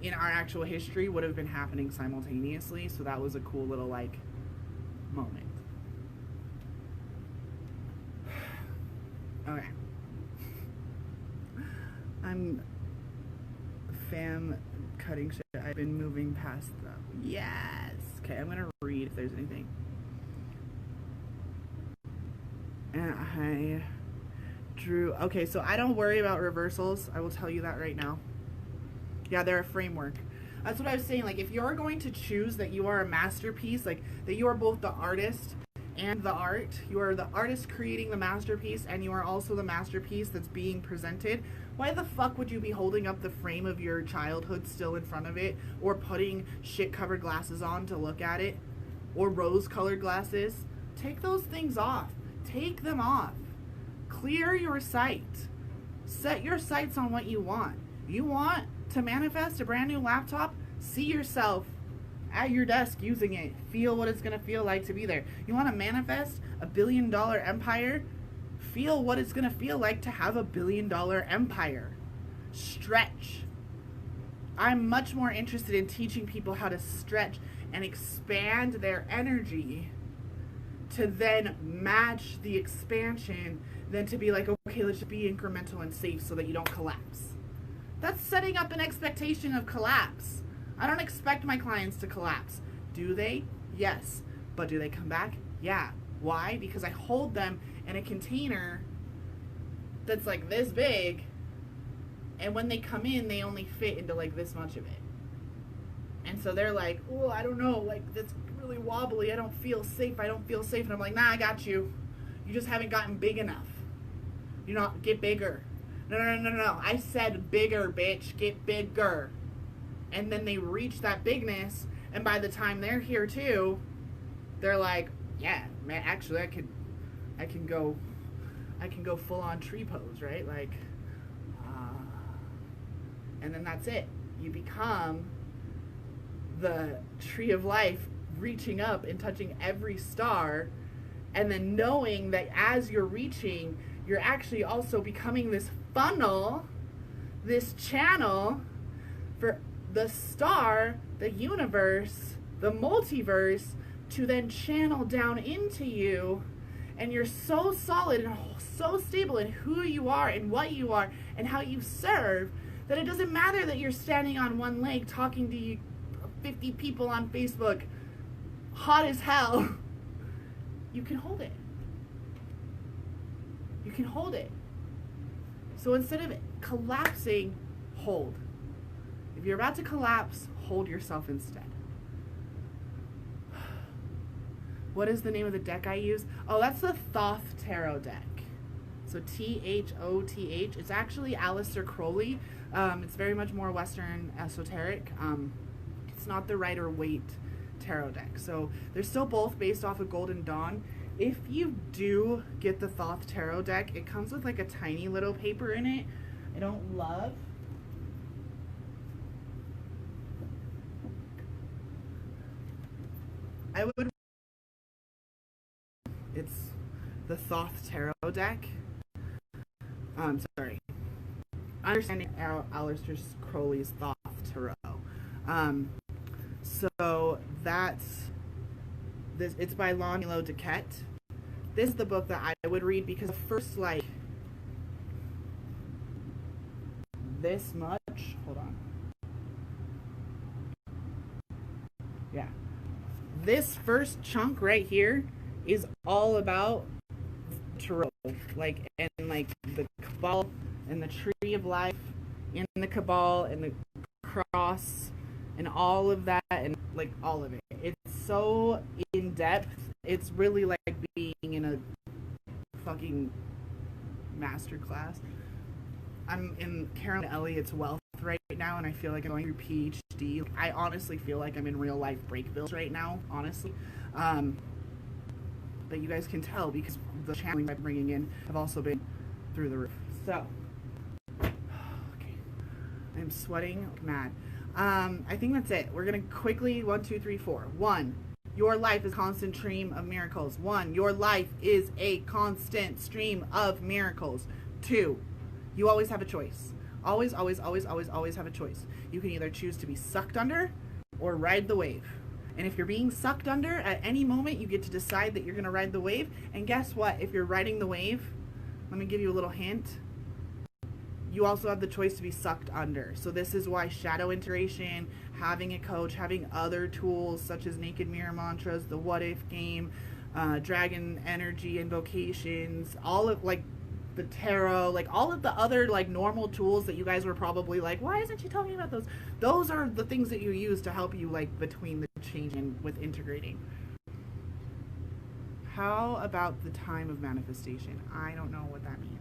in our actual history would have been happening simultaneously. So that was a cool little, like, moment. Okay. I'm fam cutting shit. I've been moving past them. Yes. Okay, I'm gonna read if there's anything. And I drew. Okay, so I don't worry about reversals. I will tell you that right now. Yeah, they're a framework. That's what I was saying. Like, if you're going to choose that you are a masterpiece, like that you are both the artist and the art, you are the artist creating the masterpiece, and you are also the masterpiece that's being presented, why the fuck would you be holding up the frame of your childhood still in front of it, or putting shit-covered glasses on to look at it, or rose-colored glasses? Take those things off. Take them off. Clear your sight. Set your sights on what you want. You want to manifest a brand new laptop? See yourself at your desk using it. Feel what it's going to feel like to be there. You want to manifest a $1 billion empire? Feel what it's going to feel like to have a $1 billion empire. Stretch. I'm much more interested in teaching people how to stretch and expand their energy to then match the expansion than to be like, okay, let's just be incremental and safe so that you don't collapse. That's setting up an expectation of collapse. I don't expect my clients to collapse. Do they? Yes. But do they come back? Yeah. Why? Because I hold them in a container that's like this big, and when they come in, they only fit into like this much of it. And so they're like, oh, I don't know, like that's really wobbly. I don't feel safe. I don't feel safe. And I'm like, nah, I got you. You just haven't gotten big enough. You know, get bigger. No. I said bigger, bitch. Get bigger. And then they reach that bigness, and by the time they're here too, they're like, yeah, man, actually I can go full on tree pose, right? Like, and then that's it. You become the tree of life, reaching up and touching every star, and then knowing that as you're reaching, you're actually also becoming this funnel, this channel for the star, the universe, the multiverse to then channel down into you. And you're so solid and so stable in who you are and what you are and how you serve that it doesn't matter that you're standing on one leg talking to 50 people on Facebook, hot as hell. You can hold it. You can hold it. So instead of collapsing, hold. If you're about to collapse, hold yourself instead. What is the name of the deck I use? Oh, that's the Thoth Tarot deck. So Thoth. It's actually Aleister Crowley. It's very much more Western esoteric. It's not the Rider-Waite tarot deck. So they're still both based off of Golden Dawn. If you do get the Thoth Tarot deck, it comes with like a tiny little paper in it. I don't love. I would. It's the Thoth Tarot deck. Sorry. Understanding Aleister Crowley's Thoth Tarot. So that's this. It's by Lonilo Duquette. This is the book that I would read because the first like this much. Hold on. Yeah. This first chunk right here is all about tarot, like, and like the Cabal and the Tree of Life and the Cabal and the Cross and all of that, and like all of it. It's so in depth. It's really like being in a fucking master class. I'm in Caryn Elliott's Wealth right now, and I feel like I'm going through PhD. I honestly feel like I'm in real life Breakbills right now, honestly. But you guys can tell because the channeling I'm bringing in have also been through the roof. So, okay, I'm sweating like mad. I think that's it. We're gonna quickly 1, 2, 3, 4. 1, your life is a constant stream of miracles. 1, your life is a constant stream of miracles. 2, you always have a choice. Always have a choice. You can either choose to be sucked under or ride the wave. And if you're being sucked under, at any moment you get to decide that you're going to ride the wave. And guess what? If you're riding the wave, let me give you a little hint. You also have the choice to be sucked under. So this is why shadow integration, having a coach, having other tools such as naked mirror mantras, the what if game, dragon energy invocations, all of like the tarot, like all of the other like normal tools that you guys were probably like, why isn't she talking about those? Those are the things that you use to help you like between the change and with integrating. How about the time of manifestation? I don't know what that means.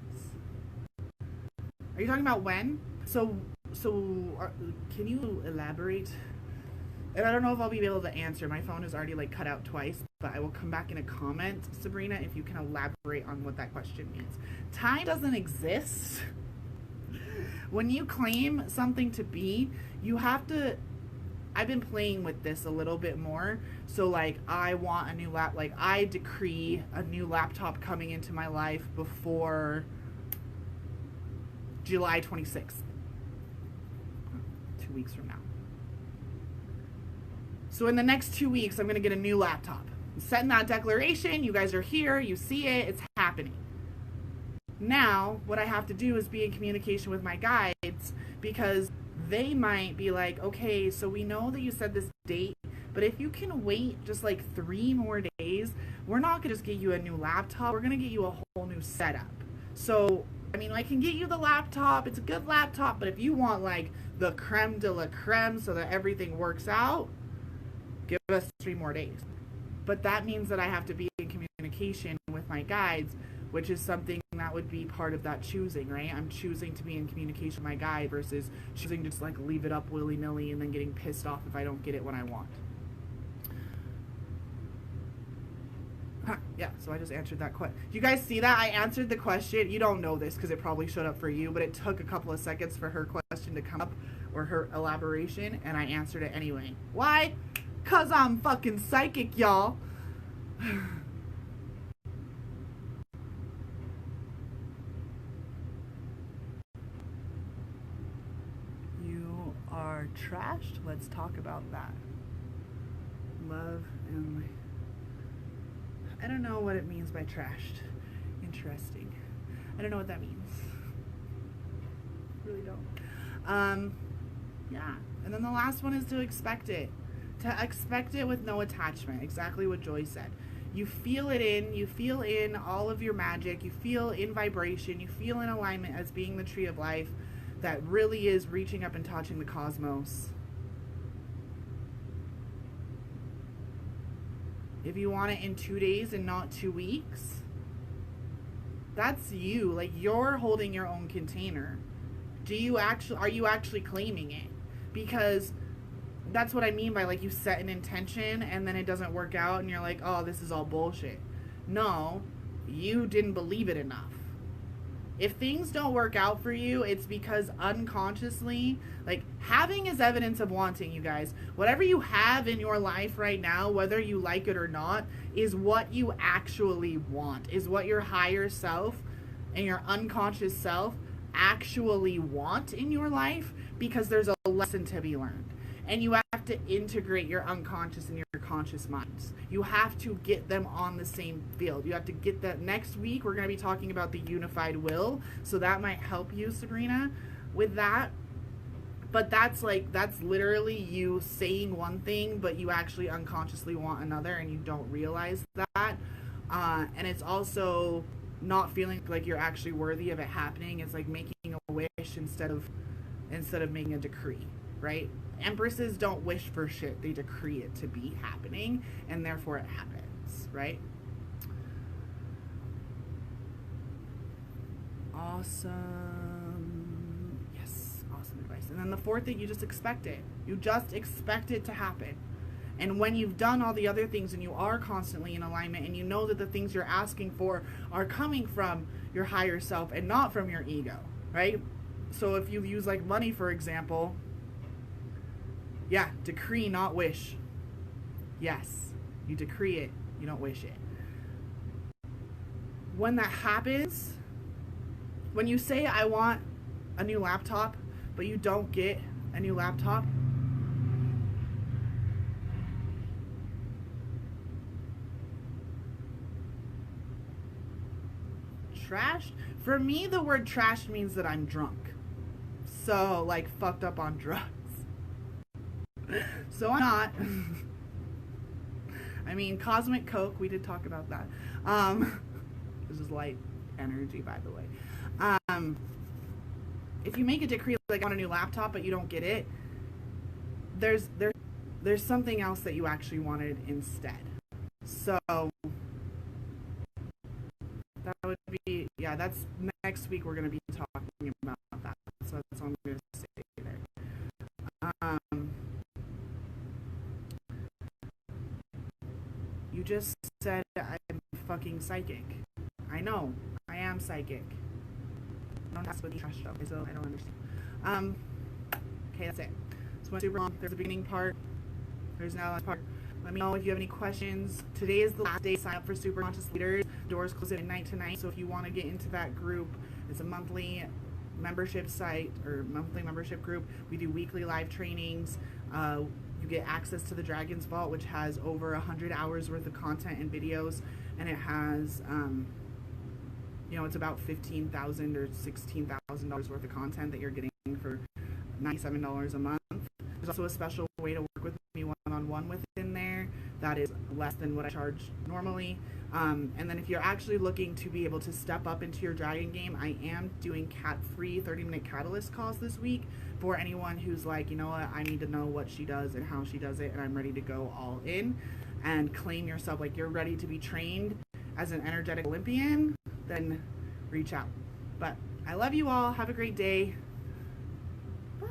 Are you talking about when? So can you elaborate? And I don't know if I'll be able to answer. My phone is already like cut out twice, but I will come back in a comment, Sabrina, if you can elaborate on what that question means. Time doesn't exist. When you claim something to be, you have to, I've been playing with this a little bit more. So like I want a new like I decree a new laptop coming into my life before July 26th. 2 weeks from now. So in the next 2 weeks, I'm going to get a new laptop. I'm setting that declaration. You guys are here. You see it. It's happening. Now, what I have to do is be in communication with my guides because they might be like, okay, so we know that you said this date, but if you can wait just like 3 more days, we're not going to just get you a new laptop. We're going to get you a whole new setup. So, I mean, I can get you the laptop. It's a good laptop, but if you want like the creme de la creme so that everything works out, give us 3 more days. But that means that I have to be in communication with my guides, which is something that would be part of that choosing, right? I'm choosing to be in communication with my guide versus choosing to just like leave it up willy-nilly and then getting pissed off if I don't get it when I want. Yeah, so I just answered that question. You guys see that? I answered the question. You don't know this because it probably showed up for you, but it took a couple of seconds for her question to come up, or her elaboration, and I answered it anyway. Why? Because I'm fucking psychic, y'all. You are trashed? Let's talk about that. Love and... I don't know what it means by trashed. Interesting. I don't know what that means. Really don't. Yeah. And then the last one is to expect it. To expect it with no attachment. Exactly what Joy said. You feel it in. You feel in all of your magic. You feel in vibration. You feel in alignment as being the tree of life that really is reaching up and touching the cosmos. If you want it in 2 days and not 2 weeks, that's you. Like, you're holding your own container. Are you actually claiming it? Because that's what I mean by, like, you set an intention and then it doesn't work out and you're like, oh, this is all bullshit. No, you didn't believe it enough. If things don't work out for you, it's because unconsciously, like, having is evidence of wanting, you guys. Whatever you have in your life right now, whether you like it or not, is what you actually want, is what your higher self and your unconscious self actually want in your life, because there's a lesson to be learned. And you have to integrate your unconscious and your conscious minds. You have to get them on the same field. You have to get that. Next week, we're going to be talking about the unified will. So that might help you, Sabrina, with that. But that's literally you saying one thing, but you actually unconsciously want another and you don't realize that. And it's also not feeling like you're actually worthy of it happening. It's like making a wish instead of making a decree, right? Empresses don't wish for shit. They decree it to be happening, and therefore it happens, right? Awesome. Yes, awesome advice. And then the fourth thing, you just expect it. You just expect it to happen. And when you've done all the other things and you are constantly in alignment and you know that the things you're asking for are coming from your higher self and not from your ego, right? So if you use like money, for example, yeah, decree, not wish. Yes, you decree it, you don't wish it. When that happens, when you say, I want a new laptop, but you don't get a new laptop, trashed? For me, the word trashed means that I'm drunk. So, like, fucked up on drugs. So I'm not. I mean, cosmic coke, we did talk about that. This is light energy, by the way. If you make a decree like I want a new laptop but you don't get it, there's something else that you actually wanted instead. So that would be, yeah, that's next week we're going to be talking about that. So that's what I'm going to say there. You just said I'm fucking psychic. I know. I am psychic. Don't ask what you trash though, so I don't understand. Okay, that's it. So went super long. There's a beginning part. There's now a last part. Let me know if you have any questions. Today is the last day to sign up for Super Conscious Leaders. Doors close at midnight tonight, so if you want to get into that group, it's a monthly membership site or monthly membership group. We do weekly live trainings. You get access to the Dragon's Vault, which has over 100 hours worth of content and videos, and it has, you know, it's about $15,000 or $16,000 worth of content that you're getting for $97 a month. There's also a special way to work with me one-on-one within there that is less than what I charge normally. And then if you're actually looking to be able to step up into your dragon game, I am doing free 30-minute catalyst calls this week for anyone who's like, you know what, I need to know what she does and how she does it, and I'm ready to go all in and claim yourself. Like, you're ready to be trained as an energetic Olympian, then reach out. But I love you all. Have a great day. Bye.